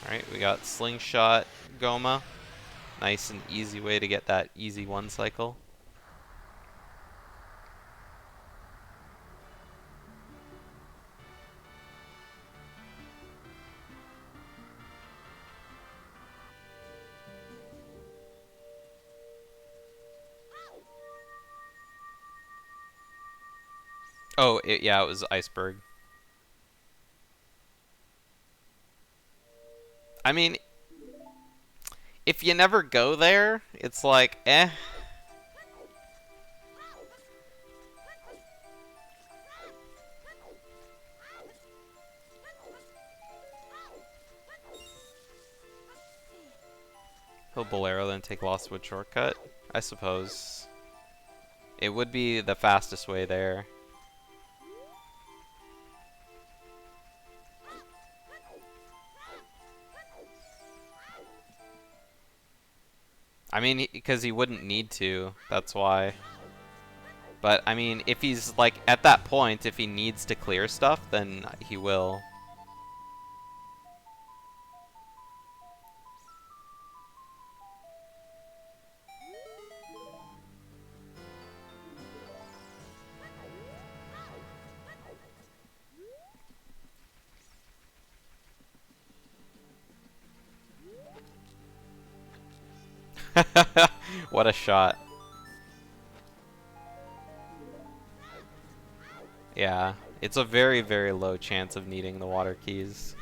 Alright, we got Slingshot Goma. Nice and easy way to get that easy 1 cycle. Oh, yeah, it was Iceberg. I mean, if you never go there, it's like, eh. He'll Bolero, then take Lost Wood shortcut, I suppose. It would be the fastest way there. I mean, because he wouldn't need to, that's why. But, I mean, if he's, like, at that point, if he needs to clear stuff, then he will. What a shot. Yeah, it's a very, very low chance of needing the water keys.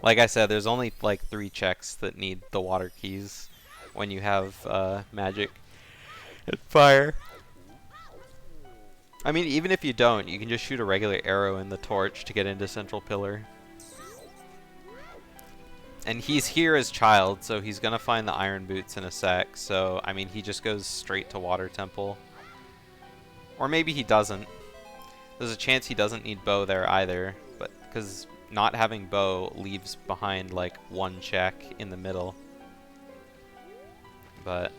Like I said, there's only like 3 checks that need the water keys when you have magic and fire. I mean, even if you don't, you can just shoot a regular arrow in the torch to get into Central Pillar. And he's here as child, so he's gonna find the iron boots in a sec, so, I mean, he just goes straight to Water Temple. Or maybe he doesn't. There's a chance he doesn't need bow there either, but because not having bow leaves behind like 1 check in the middle. But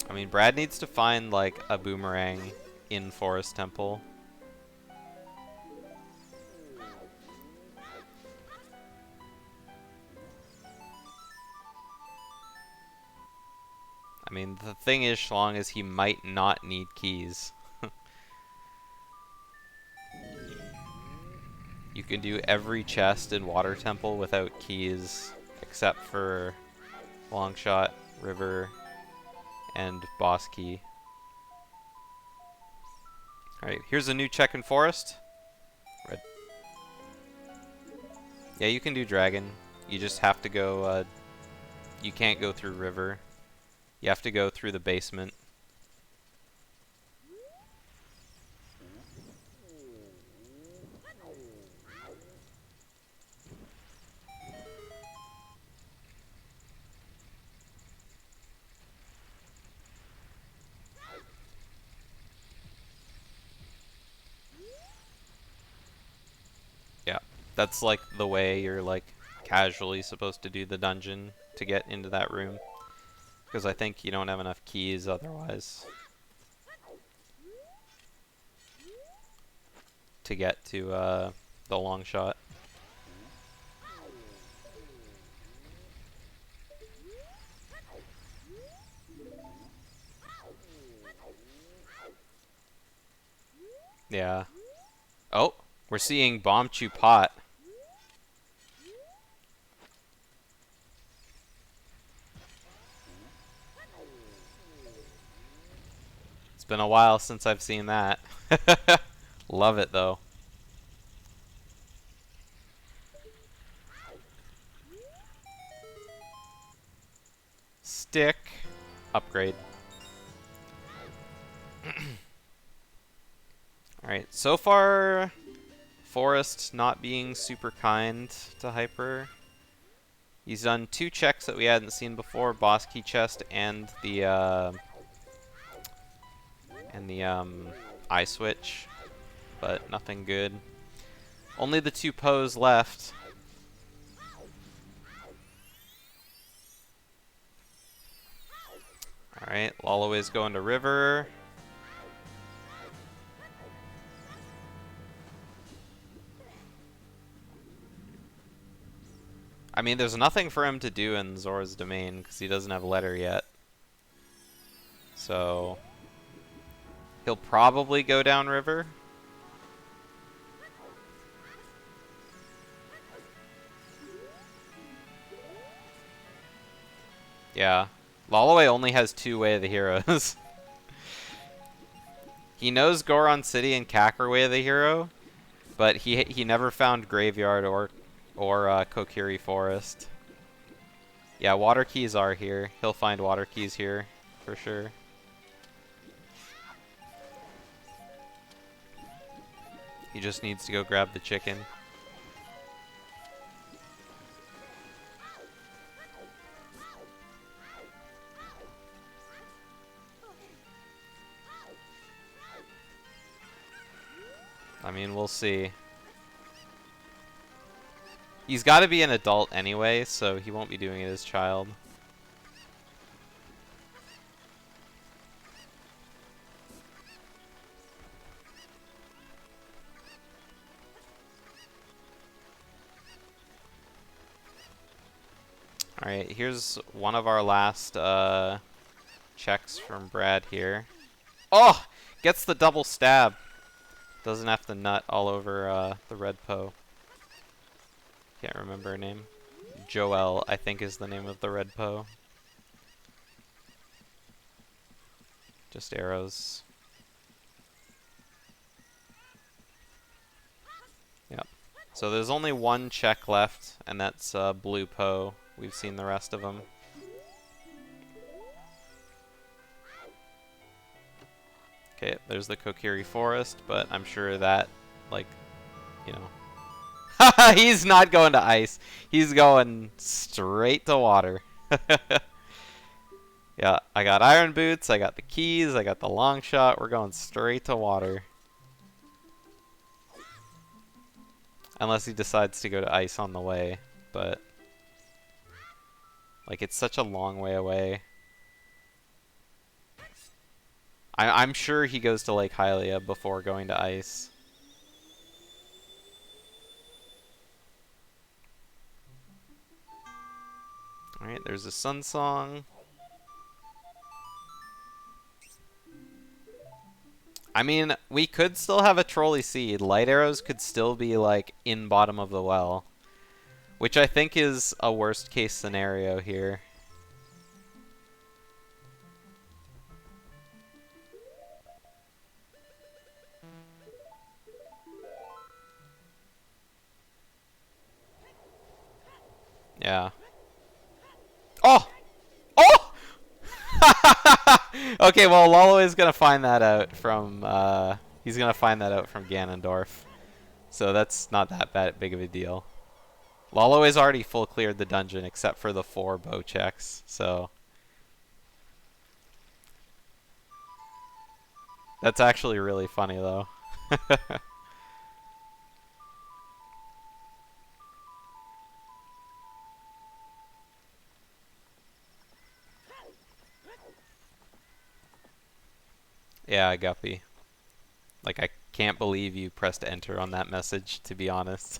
I mean, Brad needs to find like a boomerang in Forest Temple. I mean, the thing is, Shlong, is he might not need keys. You can do every chest in Water Temple without keys, except for Longshot, River, and Boss Key. Alright, here's a new check in Forest. Red. Yeah, you can do Dragon. You just have to go, you can't go through River. You have to go through the basement. Yeah, that's like the way you're like casually supposed to do the dungeon to get into that room. Because I think you don't have enough keys otherwise to get to the long shot. Yeah. Oh, we're seeing Bomb Chew Pot. It's been a while since I've seen that. Love it though. Stick. Upgrade. Alright, so far, Forrest not being super kind to Hyper. He's done 2 checks that we hadn't seen before, Boss Key Chest and the eye switch, but nothing good. Only the 2 Poes left. Alright, lolaway's going to River. I mean, there's nothing for him to do in Zora's Domain because he doesn't have letter yet. So he'll probably go down River. Yeah. Lolaway only has 2 Way of the Heroes. He knows Goron City and Kakarot Way of the Hero, but he never found Graveyard or Kokiri Forest. Yeah, water keys are here. He'll find water keys here for sure. He just needs to go grab the chicken. I mean, we'll see. He's got to be an adult anyway, so he won't be doing it as child. Alright, here's one of our last checks from Brad here. Oh! Gets the double stab. Doesn't have to nut all over the red Poe. Can't remember her name. Joelle, I think, is the name of the red Poe. Just arrows. Yep. So there's only 1 check left, and that's blue Poe. We've seen the rest of them. Okay, there's the Kokiri Forest, but I'm sure that, like, you know. He's not going to ice. He's going straight to water. Yeah, I got iron boots, I got the keys, I got the long shot. We're going straight to water. Unless he decides to go to ice on the way, but like, it's such a long way away. I'm sure he goes to Lake Hylia before going to ice. Alright, there's a Sun Song. I mean, we could still have a Trolley Seed. Light arrows could still be, like, in bottom of the well. Which I think is a worst case scenario here. Yeah. Oh! Oh! Okay, well, lolaway is gonna find that out from, he's gonna find that out from Ganondorf. So that's not that big of a deal. lolaway's already full cleared the dungeon except for the 4 bow checks, so... That's actually really funny, though. Yeah, Guppy. Like, I can't believe you pressed enter on that message, to be honest.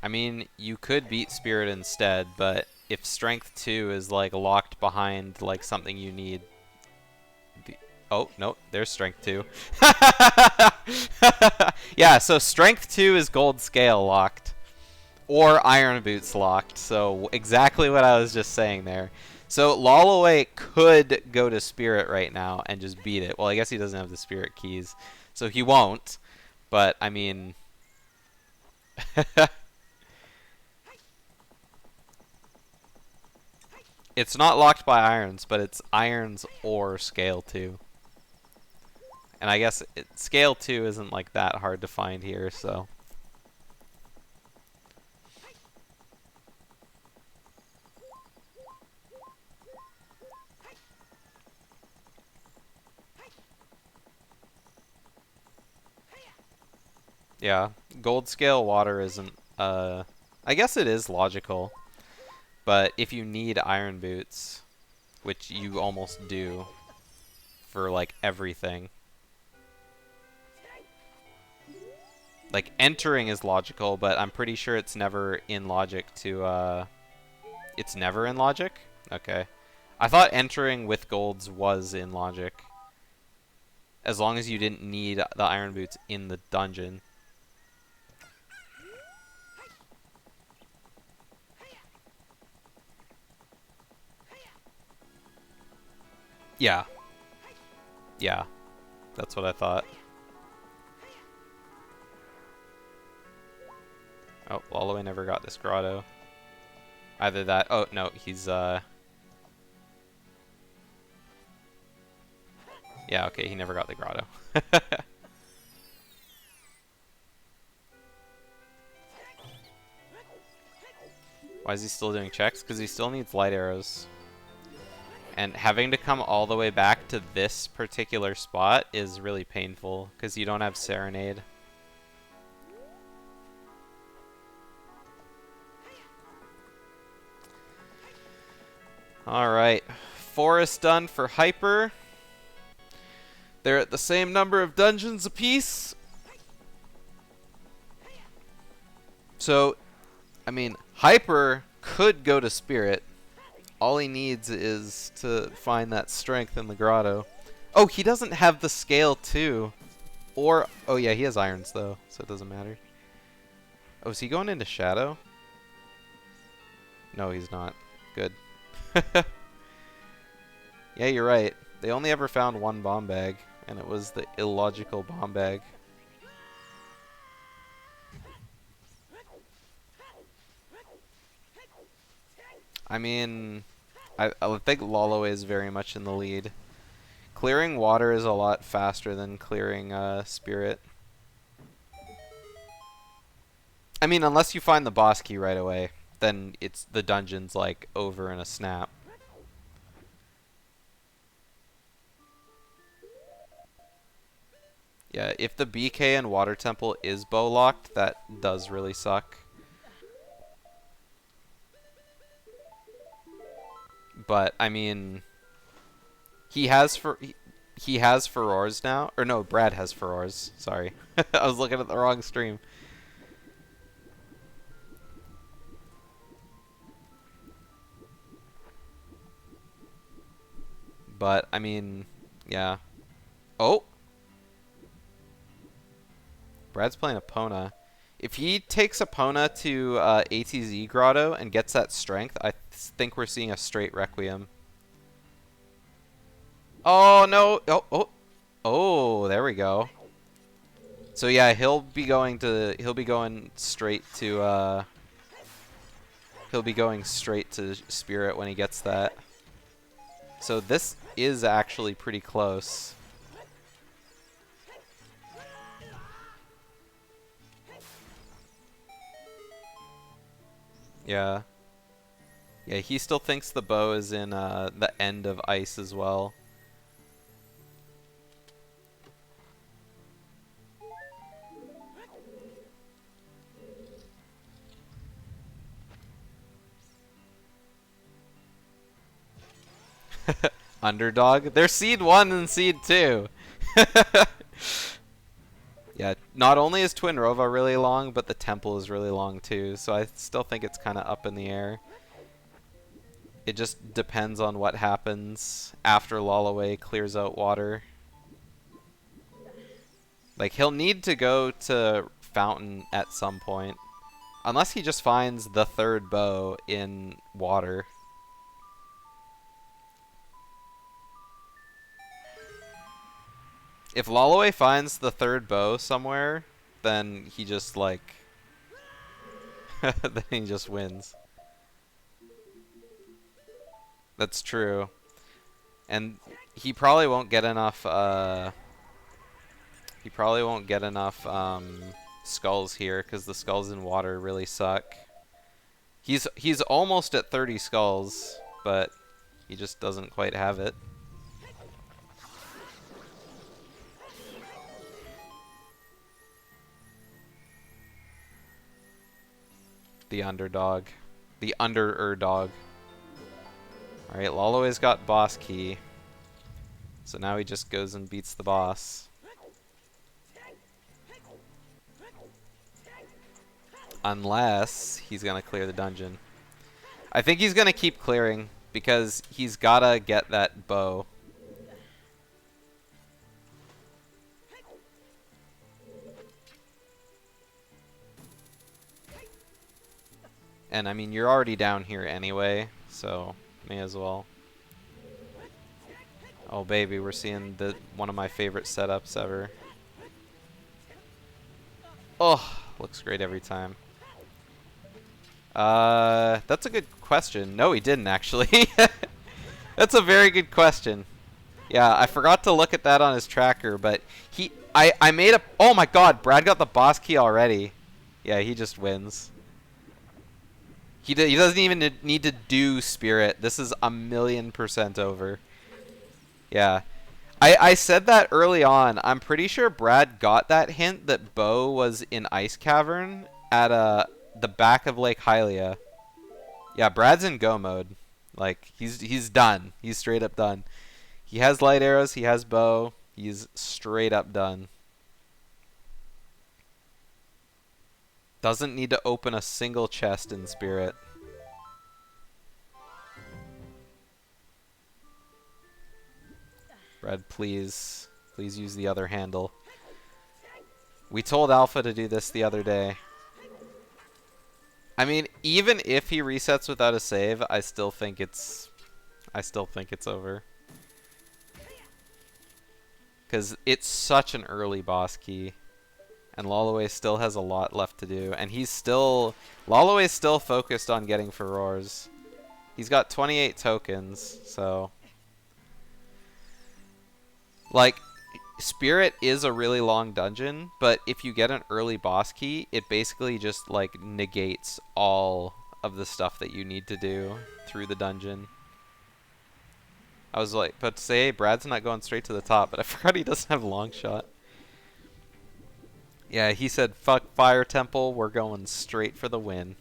I mean, you could beat Spirit instead, but if Strength 2 is, like, locked behind, like, something you need... Oh, no, there's Strength 2. Yeah, so Strength 2 is Gold Scale locked. Or Iron Boots locked, so exactly what I was just saying there. So lolaway could go to Spirit right now and just beat it. Well, I guess he doesn't have the Spirit keys, so he won't. But, I mean... It's not locked by irons, but it's irons or scale 2. And I guess scale 2 isn't like that hard to find here, so... Yeah, gold scale water isn't, I guess it is logical. But if you need iron boots, which you almost do for, like, everything. Like, entering is logical, but I'm pretty sure it's never in logic to, It's never in logic? Okay. I thought entering with golds was in logic. As long as you didn't need the iron boots in the dungeon. Yeah. Yeah. That's what I thought. Oh, lolaway never got this grotto. Either that... Oh, no, he's, Yeah, okay, he never got the grotto. Why is he still doing checks? Because he still needs light arrows. And having to come all the way back to this particular spot is really painful, because you don't have Serenade. Alright, forest done for Hyper. They're at the same number of dungeons apiece. So, I mean, Hyper could go to Spirit. All he needs is to find that strength in the grotto. Oh, he doesn't have the scale too. Or, oh yeah, he has irons though, so it doesn't matter. Oh, is he going into Shadow? No, he's not. Good. Yeah, you're right. They only ever found one bomb bag, and it was the illogical bomb bag. I mean, I think lolaway is very much in the lead. Clearing water is a lot faster than clearing Spirit. I mean, unless you find the boss key right away, then it's the dungeon's like over in a snap. Yeah, if the BK and Water Temple is bow locked, that does really suck. But I mean, he has furores now, or no, Brad has furores. Sorry, I was looking at the wrong stream. But I mean, yeah. Oh, Brad's playing Epona. If he takes Epona to ATZ Grotto and gets that strength, I think we're seeing a straight Requiem. Oh no! Oh, there we go. So yeah, he'll be going straight to Spirit when he gets that. So this is actually pretty close. Yeah. Yeah, he still thinks the bow is in the end of ice as well. Underdog? They're Seed 1 and Seed 2. Yeah, not only is Twin Rova really long, but the temple is really long too, so I still think it's kind of up in the air. It just depends on what happens after lolaway clears out water. Like, he'll need to go to Fountain at some point. Unless he just finds the third bow in water. If lolaway finds the third bow somewhere, then he just, like... then he just wins. That's true. And he probably won't get enough, skulls here, because the skulls in water really suck. He's almost at 30 skulls, but he just doesn't quite have it. The underdog. The under-er-dog. Alright, lolaway's got boss key. So now he just goes and beats the boss. Unless he's gonna clear the dungeon. I think he's gonna keep clearing, because he's gotta get that bow. And I mean, you're already down here anyway, so may as well. Oh baby, we're seeing one of my favorite setups ever. Oh, looks great every time. That's a good question. No, he didn't actually. That's a very good question. Yeah, I forgot to look at that on his tracker, but I made a, oh my god, Brad got the boss key already. Yeah, he just wins. He doesn't even need to do Spirit. This is 1,000,000% over. Yeah. I said that early on. I'm pretty sure Brad got that hint that Bo was in Ice Cavern at the back of Lake Hylia. Yeah, Brad's in go mode. Like, he's done. He's straight up done. He has light arrows, he has bow. He's straight up done. Doesn't need to open a single chest in Spirit. Brad, please use the other handle. We told Alpha to do this the other day. I mean, even if he resets without a save, I still think it's over. Because it's such an early boss key. And lolaway still has a lot left to do. And lolaway's still focused on getting furores. He's got 28 tokens, so... Like, Spirit is a really long dungeon, but if you get an early boss key, it basically just, like, negates all of the stuff that you need to do through the dungeon. I was like, but to say, hey, Brad's not going straight to the top, but I forgot he doesn't have a long shot. Yeah, he said, fuck Fire Temple, we're going straight for the win.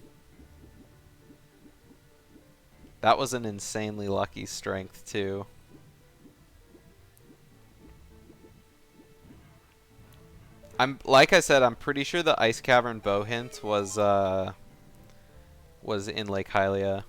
That was an insanely lucky strength, too. Like I said, I'm pretty sure the Ice Cavern bow hint was in Lake Hylia.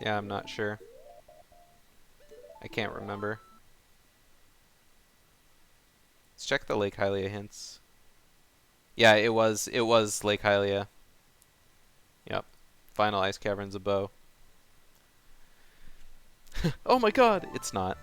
Yeah, I'm not sure. I can't remember. Let's check the Lake Hylia hints. Yeah, it was Lake Hylia. Yep. Final ice caverns a bow. Oh my god, it's not.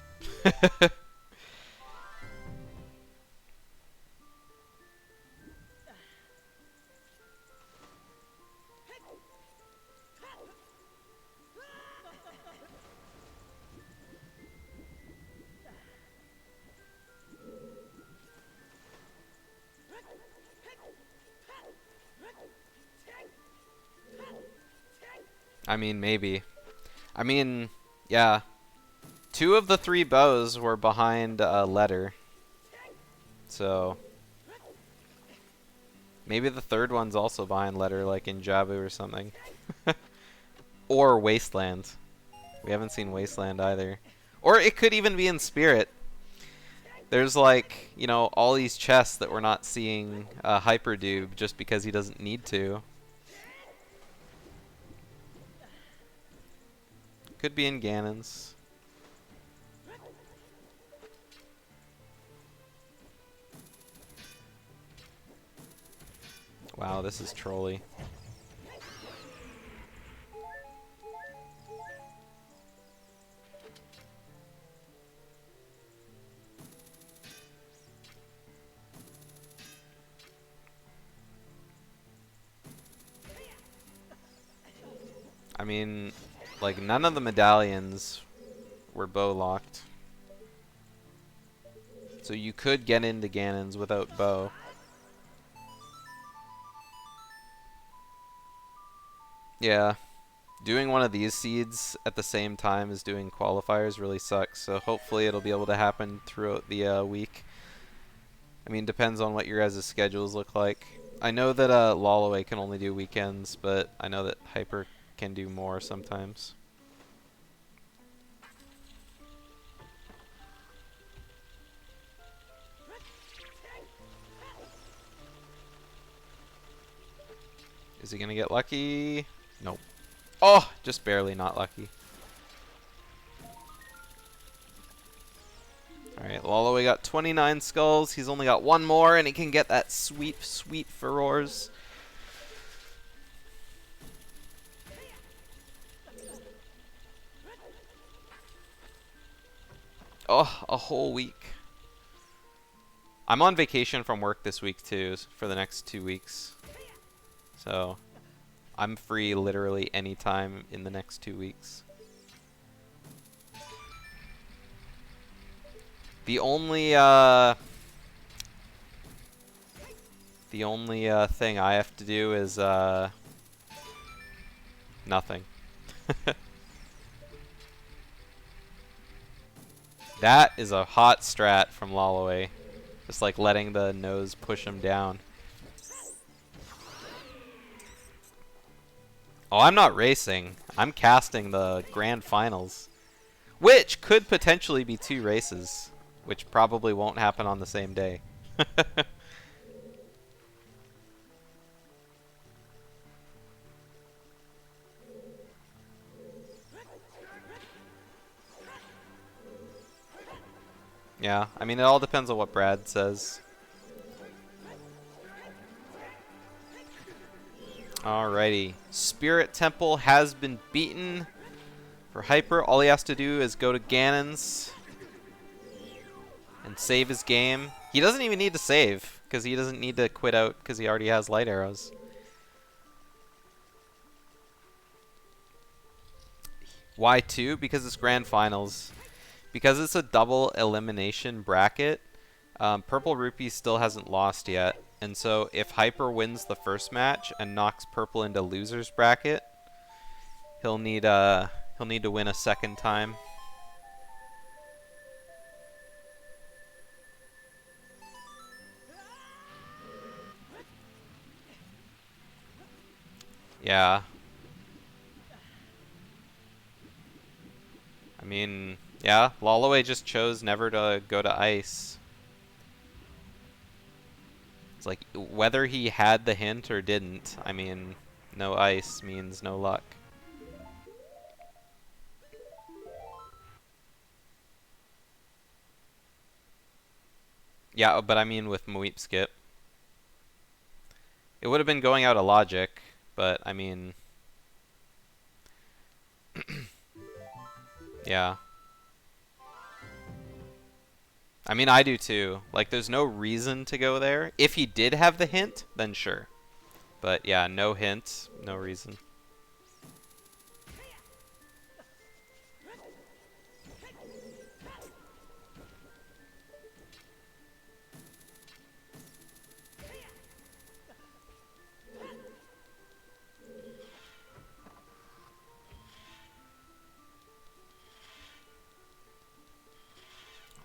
I mean, maybe. I mean, yeah. 2 of the 3 bows were behind a letter. So maybe the 3rd one's also behind letter, like in Jabu or something. Or Wasteland. We haven't seen Wasteland either. Or it could even be in Spirit. There's like, you know, all these chests that we're not seeing Hyperdube just because he doesn't need to. Could be in Ganon's. Wow, this is trolly. I mean, like, none of the medallions were bow locked. So you could get into Ganon's without bow. Yeah. Doing one of these seeds at the same time as doing qualifiers really sucks, so hopefully it'll be able to happen throughout the week. I mean, depends on what your guys' schedules look like. I know that lolaway can only do weekends, but I know that Hyper can do more sometimes. Is he gonna get lucky? Nope. Oh, just barely not lucky. Alright, Lolaway got 29 skulls. He's only got 1 more, and he can get that sweet, sweet furores. Oh, a whole week. I'm on vacation from work this week, too, for the next 2 weeks. So, I'm free literally anytime in the next 2 weeks. The only thing I have to do is nothing. That is a hot strat from Lolaway. Just like letting the nose push him down. Oh, I'm not racing. I'm casting the grand finals. Which could potentially be 2 races. Which probably won't happen on the same day. Yeah, I mean, it all depends on what Brad says. Alrighty. Spirit Temple has been beaten. For Hyper, all he has to do is go to Ganon's and save his game. He doesn't even need to save, because he doesn't need to quit out, because he already has light arrows. Why 2? Because it's grand finals. Because it's a double elimination bracket, Purple Rupee still hasn't lost yet. And so if Hyper wins the first match and knocks Purple into loser's bracket, he'll need to win a second time. Yeah. I mean, yeah, Lolaway just chose never to go to ice. It's like, whether he had the hint or didn't, I mean, no ice means no luck. Yeah, but I mean with Mweep skip. It would have been going out of logic, but I mean... yeah. I mean, I do too. Like, there's no reason to go there. If he did have the hint, then sure. But yeah, no hint, no reason.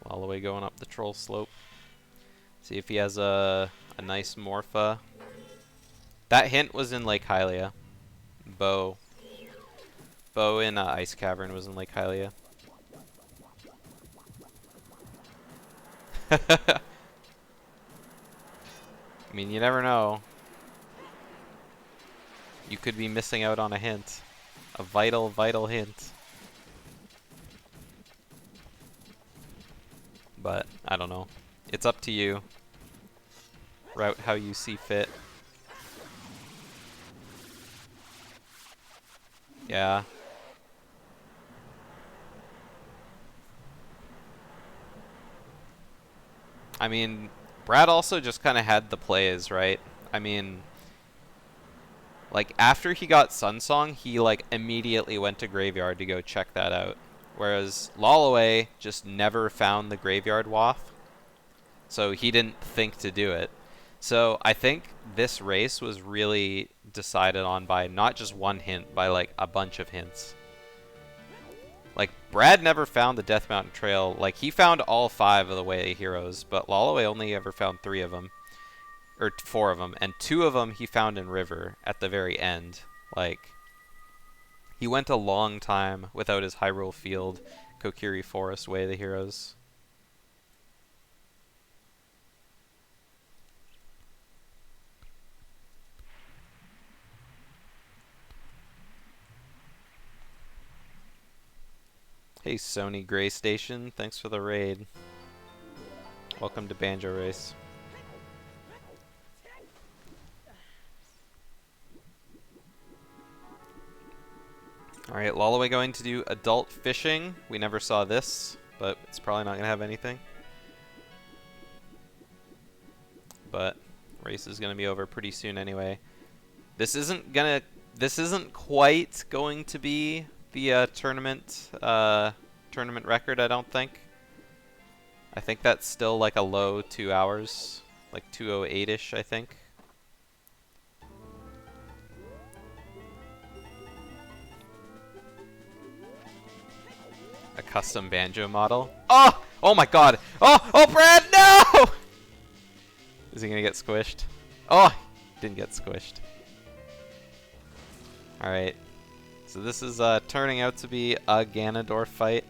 All the way going up the troll slope. See if he has a nice Morpha. That hint was in Lake Hylia. Bow. Bow in Ice Cavern was in Lake Hylia. I mean, you never know. You could be missing out on a hint. A vital, vital hint. But, I don't know. It's up to you. Route how you see fit. Yeah. I mean, Brad also just kind of had the plays, right? I mean, like, after he got Sunsong, he, like, immediately went to Graveyard to go check that out. Whereas lolaway just never found the Graveyard Waff, so he didn't think to do it. So I think this race was really decided on by not just one hint, by, like, a bunch of hints. Like, Brad never found the Death Mountain Trail. Like, he found all 5 of the Way heroes, but lolaway only ever found 3 of them. Or 4 of them. And 2 of them he found in River at the very end. Like, he went a long time without his Hyrule Field, Kokiri Forest Way the heroes. Hey, Sony Gray Station, thanks for the raid. Welcome to Banjo Race. Alright, lolaway going to do adult fishing. We never saw this, but it's probably not going to have anything. But race is going to be over pretty soon anyway. This isn't quite going to be the tournament record, I don't think. I think that's still like a low 2 hours, like 2:08ish, I think. A custom banjo model. Oh! Oh my god! Oh, Brad, no! Is he gonna get squished? Oh, didn't get squished. Alright. So this is turning out to be a Ganondorf fight.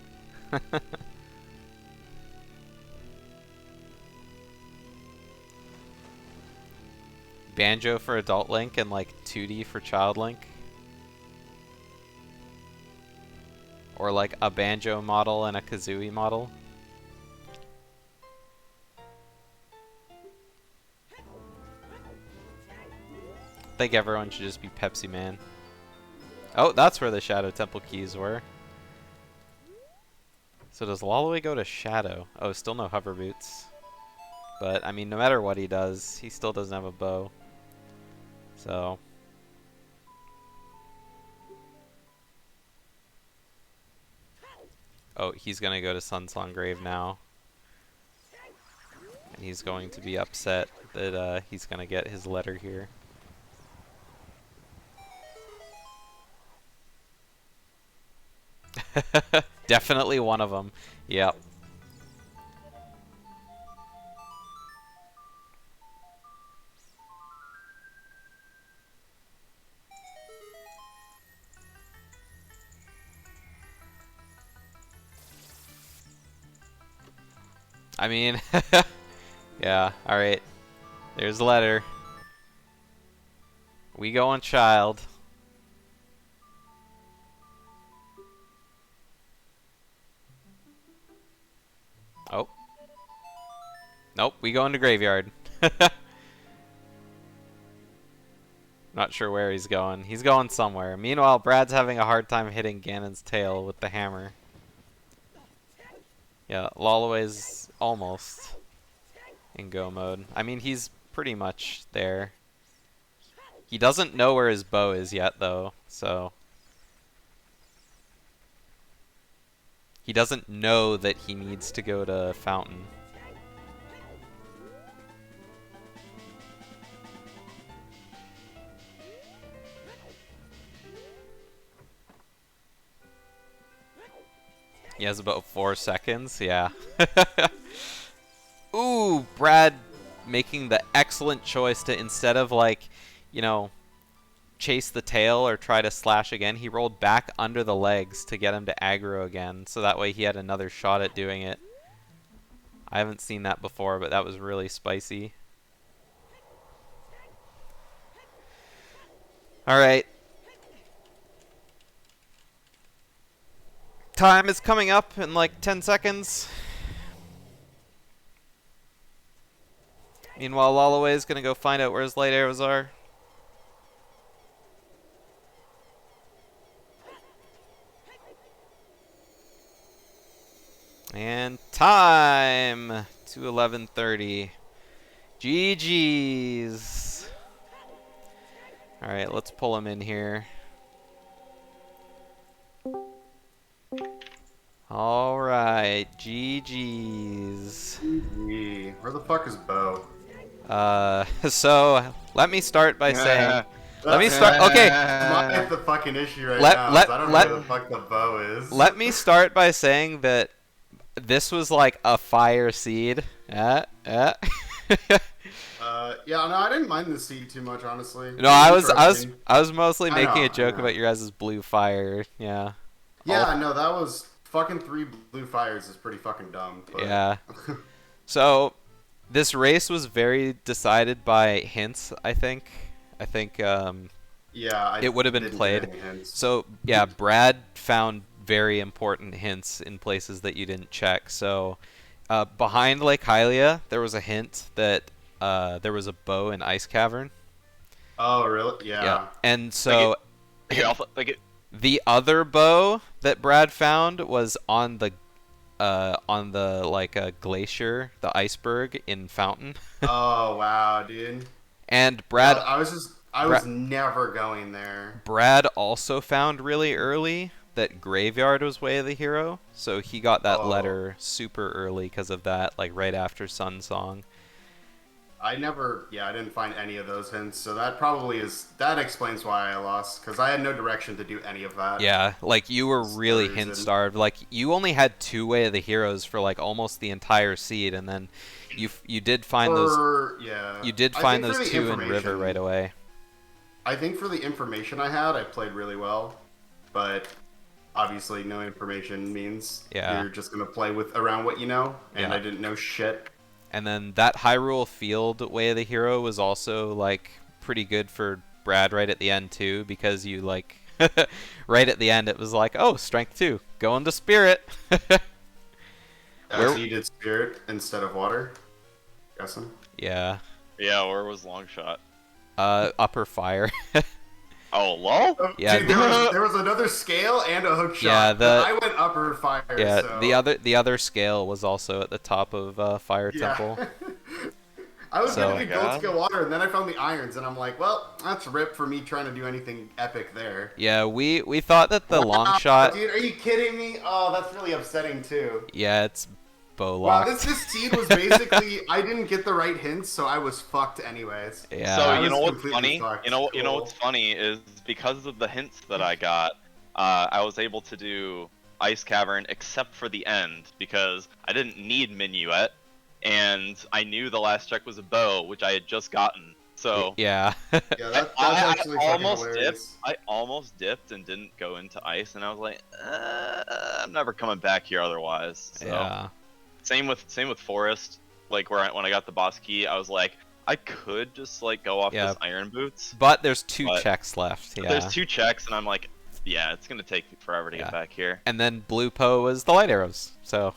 Banjo for adult Link and like 2D for child Link. Or like a Banjo model and a Kazooie model. I think everyone should just be Pepsi Man. Oh, that's where the Shadow Temple keys were. So does lolaway go to Shadow? Oh, still no hover boots. But, I mean, no matter what he does, he still doesn't have a bow. So... oh, he's gonna go to Sunsong Grave now. And he's going to be upset that he's gonna get his letter here. Definitely one of them. Yep. I mean, yeah, alright. There's the letter. We go on child. Oh. Nope, we go into graveyard. Not sure where he's going. He's going somewhere. Meanwhile, Brad's having a hard time hitting Ganon's tail with the hammer. Yeah, lolaway's almost in go mode. I mean, he's pretty much there. He doesn't know where his bow is yet, though, so... He doesn't know that he needs to go to Fountain. He has about 4 seconds, yeah. Ooh, Brad making the excellent choice to, instead of like, you know, chase the tail or try to slash again, he rolled back under the legs to get him to aggro again, so that way he had another shot at doing it. I haven't seen that before, but that was really spicy. Alright. Time is coming up in like 10 seconds. Meanwhile, lolaway is gonna go find out where his light arrows are. And time to 11:30. GG's. All right, let's pull him in here. All right, GG's. Where the fuck is Bo? So let me start by saying. Let me start. Okay. That's the fucking issue right now. I don't know where the fuck the bow is. Let me start by saying that this was like a fire seed. Yeah, no, I didn't mind the seed too much, honestly. No, I was mostly making a joke about your guys' blue fire. Yeah. Yeah, no, that was fucking 3 blue fires is pretty fucking dumb. But... Yeah. So, this race was very decided by hints, I think. Yeah, it would have been played. So, yeah, Brad found very important hints in places that you didn't check. So, behind Lake Hylia, there was a hint that there was a bow in Ice Cavern. Oh, really? Yeah. And so, the other bow that Brad found was on the glacier, the iceberg in Fountain. Oh wow, dude. And Brad, I was never going there. Brad also found really early that Graveyard was Way of the Hero, so he got that letter super early because of that, like right after Sun Song. I didn't find any of those hints, so that explains why I lost, because I had no direction to do any of that. Yeah, like you were really hint starved. Like you only had 2 Way of the Heroes for like almost the entire seed, and then you did find those. Yeah. You did find those 2 in River right away. I think for the information I had, I played really well, but obviously no information means you're just gonna play around what you know, and I didn't know shit. And then that Hyrule Field Way of the Hero was also like pretty good for Brad right at the end too, because you like right at the end it was like, oh, strength 2, go into Spirit. So you did Spirit instead of Water? Guessing. Yeah. Yeah, where was Long Shot? Upper Fire. Oh, lol? Yeah. Dude, there was another scale and a hook shot. Yeah, I went Upper Fire. Yeah, so... the other scale was also at the top of Fire Temple. I was gonna do Gold Scale Water, and then I found the irons, and I'm like, well, that's rip for me trying to do anything epic there. Yeah, we thought that the long shot. Dude, are you kidding me? Oh, that's really upsetting too. Yeah, it's bow locked. Wow, this seed was basically I didn't get the right hints, so I was fucked anyways. Yeah. So you know what's funny? You know what's funny is because of the hints that I got, I was able to do Ice Cavern except for the end because I didn't need Minuet, and I knew the last check was a bow, which I had just gotten. So yeah. That's actually almost hilarious. I almost dipped and didn't go into ice, and I was like, I'm never coming back here otherwise. So. Yeah. Same with Forest. Like when I got the boss key, I was like, I could just like go off this Iron Boots. But there's 2 checks left. Yeah. There's 2 checks, and I'm like, yeah, it's gonna take forever to get back here. And then Blue Po was the light arrows. So.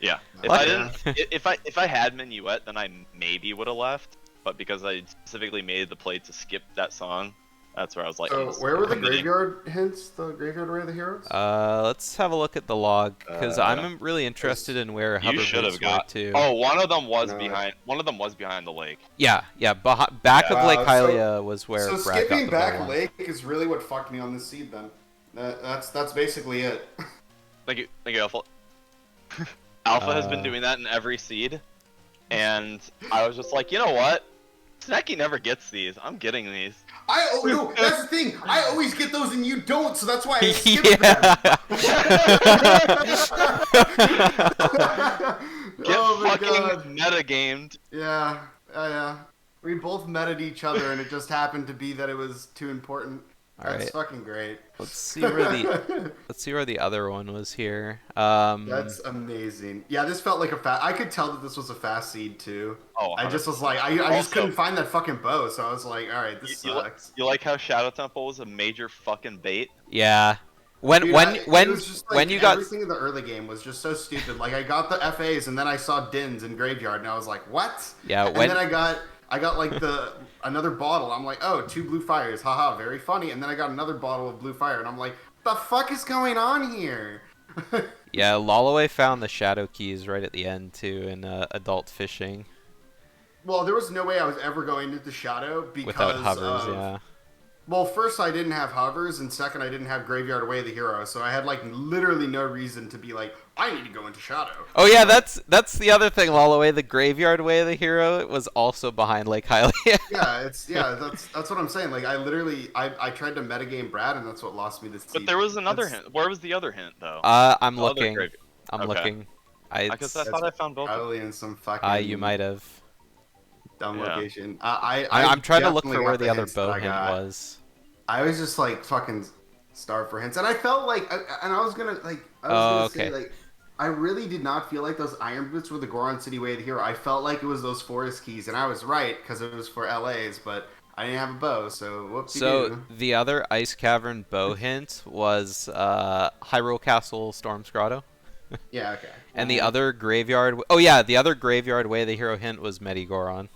Yeah. If I had Minuet, then I maybe would have left. But because I specifically made the play to skip that song, that's where I was like. So where were the graveyard hints? The graveyard way of the heroes? Let's have a look at the log because I'm really interested in where hoverboots were too. Oh, one of them was behind. One of them was behind the lake. Yeah. Back of Lake Hylia was where. So Brad skipping got the back ball lake is really what fucked me on this seed. Then that's basically it. Thank you, Alpha. Alpha has been doing that in every seed, and I was just like, you know what? Snacky never gets these. I'm getting these. No, that's the thing. I always get those and you don't, so that's why I skip them. Get fucking metagamed. Yeah. We both meted each other, and it just happened to be that it was too important. That's fucking great. Let's see where the other one was here. That's amazing. Yeah, this felt like I could tell that this was a fast seed too. Oh, I just was like, I just couldn't find that fucking bow, so I was like, all right, this sucks. You like how Shadow Temple was a major fucking bait? Yeah. When you got everything in the early game was just so stupid. Like I got the FAs and then I saw Dins in Graveyard and I was like, what? Yeah. And then I got like another bottle. I'm like, oh, 2 blue fires, haha, very funny. And then I got another bottle of blue fire, and I'm like, the fuck is going on here? Yeah, lolaway found the shadow keys right at the end too in adult fishing. Well, there was no way I was ever going into shadow because without hovers, yeah. Well, first I didn't have hovers, and second I didn't have Graveyard Away the hero, so I had like literally no reason to be like, I need to go into shadow. Oh yeah, that's the other thing, lolaway. The Graveyard Way of the hero was also behind Lake Hylia. That's what I'm saying. Like I tried to metagame Brad, and that's what lost me this season. But there was another hint. Where was the other hint though? I'm looking. I'm looking. I thought I found both. Probably in some fucking. You might have. Dumb location. I'm trying to look for where the other bow hint was. I was just like fucking starved for hints, and I felt like, I was gonna say like, I really did not feel like those iron boots were the Goron City Way of the hero. I felt like it was those forest keys, and I was right because it was for LA's, but I didn't have a bow, so whoopsie. So the other Ice Cavern bow hint was Hyrule Castle Storm's Grotto. Yeah, okay. And the other graveyard. Oh yeah, the other Graveyard Way of the hero hint was Medigoron.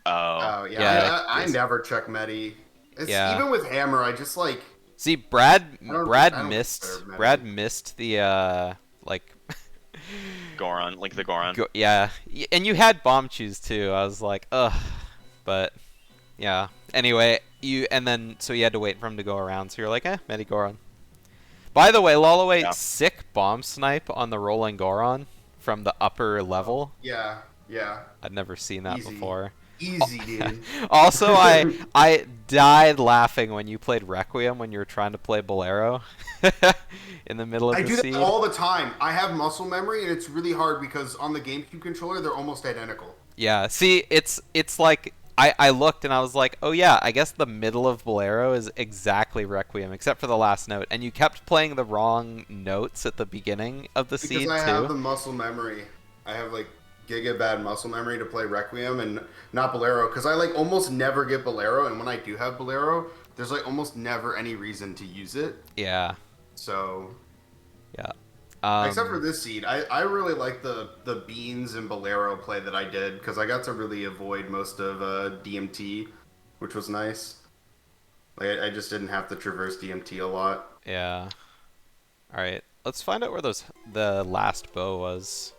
Oh yeah. I never check Medi. Even with Hammer, I just like. See, Brad missed the like. Goron, like the Goron. Yeah, and you had bomb choose too. I was like, ugh, but yeah. Anyway, so you had to wait for him to go around. So you're like, Medigoron. By the way, lolaway, sick bomb snipe on the rolling Goron from the upper level. Yeah. I'd never seen that before. Easy, dude. Also, I died laughing when you played Requiem when you were trying to play Bolero in the middle of the seed. I do that all the time. I have muscle memory, and it's really hard because on the GameCube controller, they're almost identical. Yeah, see, it's like, I looked and I was like, oh yeah, I guess the middle of Bolero is exactly Requiem, except for the last note. And you kept playing the wrong notes at the beginning of the seed, too. Because I have the muscle memory. I have, like, giga bad muscle memory to play Requiem and not Bolero, because I like almost never get Bolero, and when I do have Bolero, there's like almost never any reason to use it. Yeah. So. Yeah. Except for this seed, I really like the beans and Bolero play that I did, because I got to really avoid most of DMT, which was nice. Like I just didn't have to traverse DMT a lot. Yeah. All right, let's find out where the last bow was.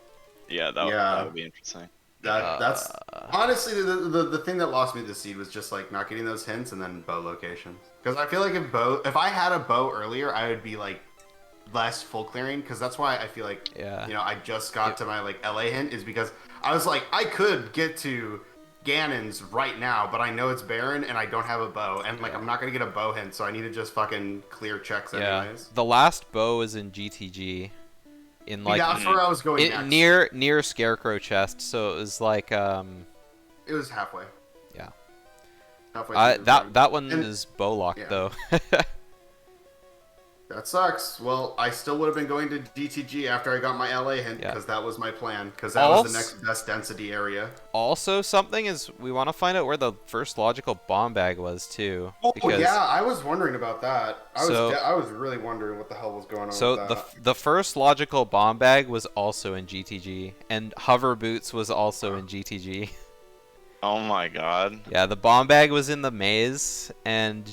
Yeah, that would be interesting. That's honestly the thing that lost me this seed was just like not getting those hints and then bow locations. Because I feel like if I had a bow earlier, I would be like less full clearing. Because that's why I feel like I just got to my like LA hint is because I was like I could get to Ganon's right now, but I know it's barren and I don't have a bow, and like I'm not gonna get a bow hint, so I need to just fucking clear checks anyways. The last bow is in GTG. In like that's where I was going next. Near Scarecrow Chest, so it was like it was halfway. Yeah. Halfway. That one is bow locked though. That sucks. Well, I still would have been going to GTG after I got my LA hint Yeah. because that was my plan. Because that was the next best density area. Also, something is we want to find out where the first logical bomb bag was too. Oh Because yeah, I was wondering about that. So- I was really wondering what the hell was going on So with that. the first logical bomb bag was also in GTG, and hover boots was also in GTG. Oh my god. Yeah, the bomb bag was in the maze, and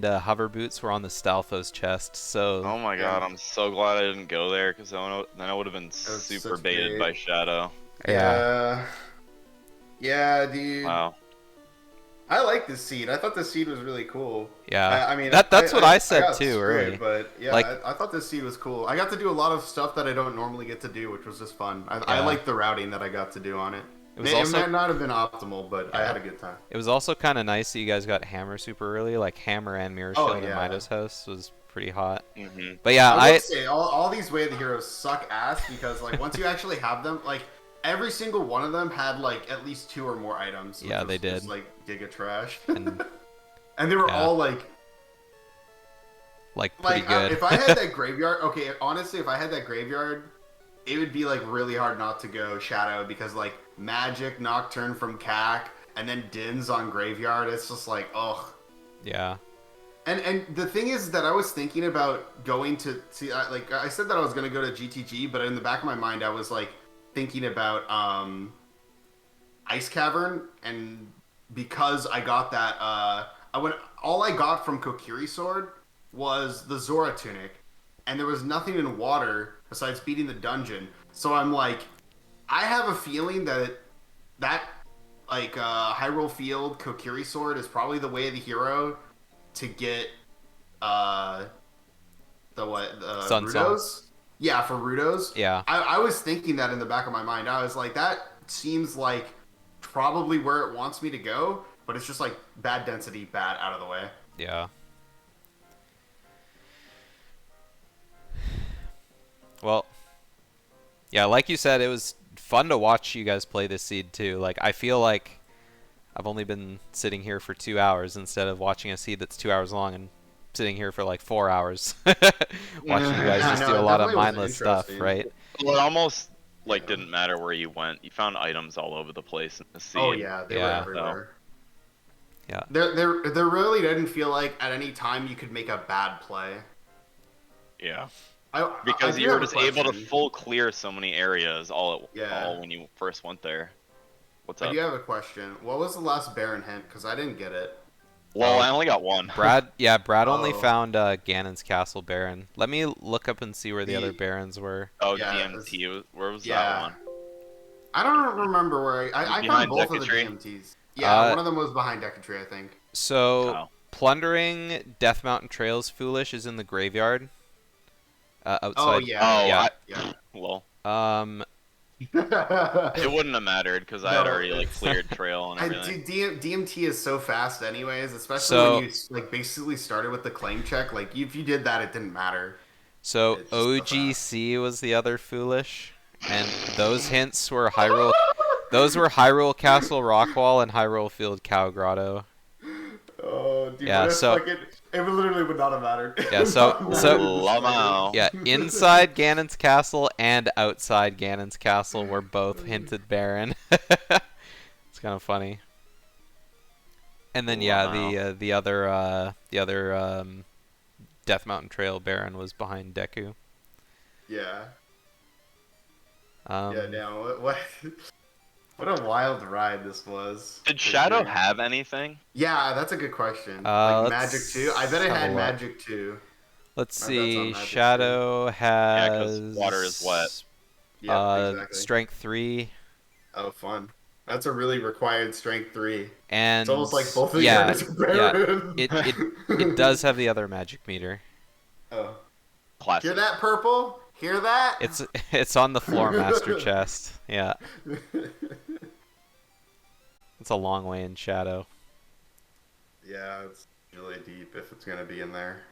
hover boots were on the Stalfos chest. So Oh my god, I'm so glad I didn't go there because then I would have been was super such baited bait. by Shadow. yeah, Yeah, dude. Wow. I like this seed. I thought this seed was really cool. yeah. I mean, That's what I said got too, screwed, early. But yeah, Like- I thought this seed was cool. I got to do a lot of stuff that I don't normally get to do, which was just fun. I Yeah. like the routing that I got to do on it. It was It also might not have been optimal, but I had a good time. it was also kind of nice that you guys got Hammer super early. Like Hammer and Mirror Oh, Shield in yeah. Mido's house was pretty hot. Mm-hmm. But yeah, I would say all these Way of the Heroes suck ass because like once you actually have them, like every single one of them had like at least 2 or more items. Which Yeah, was they did. just, like giga trash, and and they were Yeah. all like pretty good. if I had that graveyard, okay, honestly, if I had that graveyard, it would be like really hard not to go Shadow because like Magic, Nocturne from CAC, and then Dins on graveyard. It's just like ugh. Yeah. And the thing is that I was thinking about going to see, like I said that I was going to go to GTG, but in the back of my mind I was like thinking about Ice Cavern, and because I got that all I got from Kokiri Sword was the Zora tunic, and there was nothing in water besides beating the dungeon. So I'm like, I have a feeling that Hyrule Field Kokiri Sword is probably the Way of the Hero to get the Sun Rudos. Yeah, for Rudos. Yeah. I was thinking that in the back of my mind. I was like, that seems like probably where it wants me to go, but it's just like bad density, bad out of the way. Yeah. Well, yeah, like you said, it was fun to watch you guys play this seed too. Like, I feel like I've only been sitting here for 2 hours instead of watching a seed that's 2 hours long and sitting here for like 4 hours watching you guys just No, do a it lot of definitely was mindless stuff, interesting. right? Well, it almost like didn't matter where you went. You found items all over the place in the scene. Oh yeah, they were Yeah. everywhere. Yeah. There really didn't feel like at any time you could make a bad play. Yeah. I Because do you were have a just able to question. full clear so many areas all Yeah. when you first went there. What's I up? do have a question. What was the last Baron hint? Because I didn't get it. Well, I only got one. Brad only Oh. found Ganon's Castle Baron. Let me look up and see where the The- other barons were. Oh, Yeah, DMT. Where was Yeah. that one? I don't remember where I found Behind both of the Decatry? DMTs. Yeah, Uh, one of them was behind Decatry, I think. So, Oh. plundering Death Mountain Trails Foolish is in the graveyard. Outside. Oh yeah. Oh, yeah. Yeah. Well, yeah. it wouldn't have mattered because I had No, already like it's- cleared trail and everything. DMT is so fast, anyways. Especially So- when you like basically started with the claim check. Like if you did that, it didn't matter. So It's just so OGC was the other Foolish, and those hints were Hyrule. Those were Hyrule Castle Rockwall and Hyrule Field Cow Grotto. Oh, dude, Yeah, what if so- fucking, it literally would not have mattered. Yeah, so- Lamau. Yeah, inside Ganon's Castle and outside Ganon's Castle were both hinted Baron. It's kind of funny. And then yeah, Wow. the other Death Mountain Trail Baron was behind Deku. Yeah. Um, Yeah. Now what? What a wild ride this was. Did Shadow have anything? Yeah, that's a good question. let's Like Magic 2? I bet it have a had look. Magic 2. Let's My bet's on see. Magic Shadow has 'cause water is wet. Yeah, exactly. Strength 3 Oh, fun. That's a really required strength 3. and It's almost like both of the yeah, areas are yeah. Baron. It does have the other magic meter. Oh. Classic. Hear that, Purple? Hear that? It's on the floor master chest. Yeah. It's a long way in Shadow. Yeah, it's really deep if it's gonna be in there.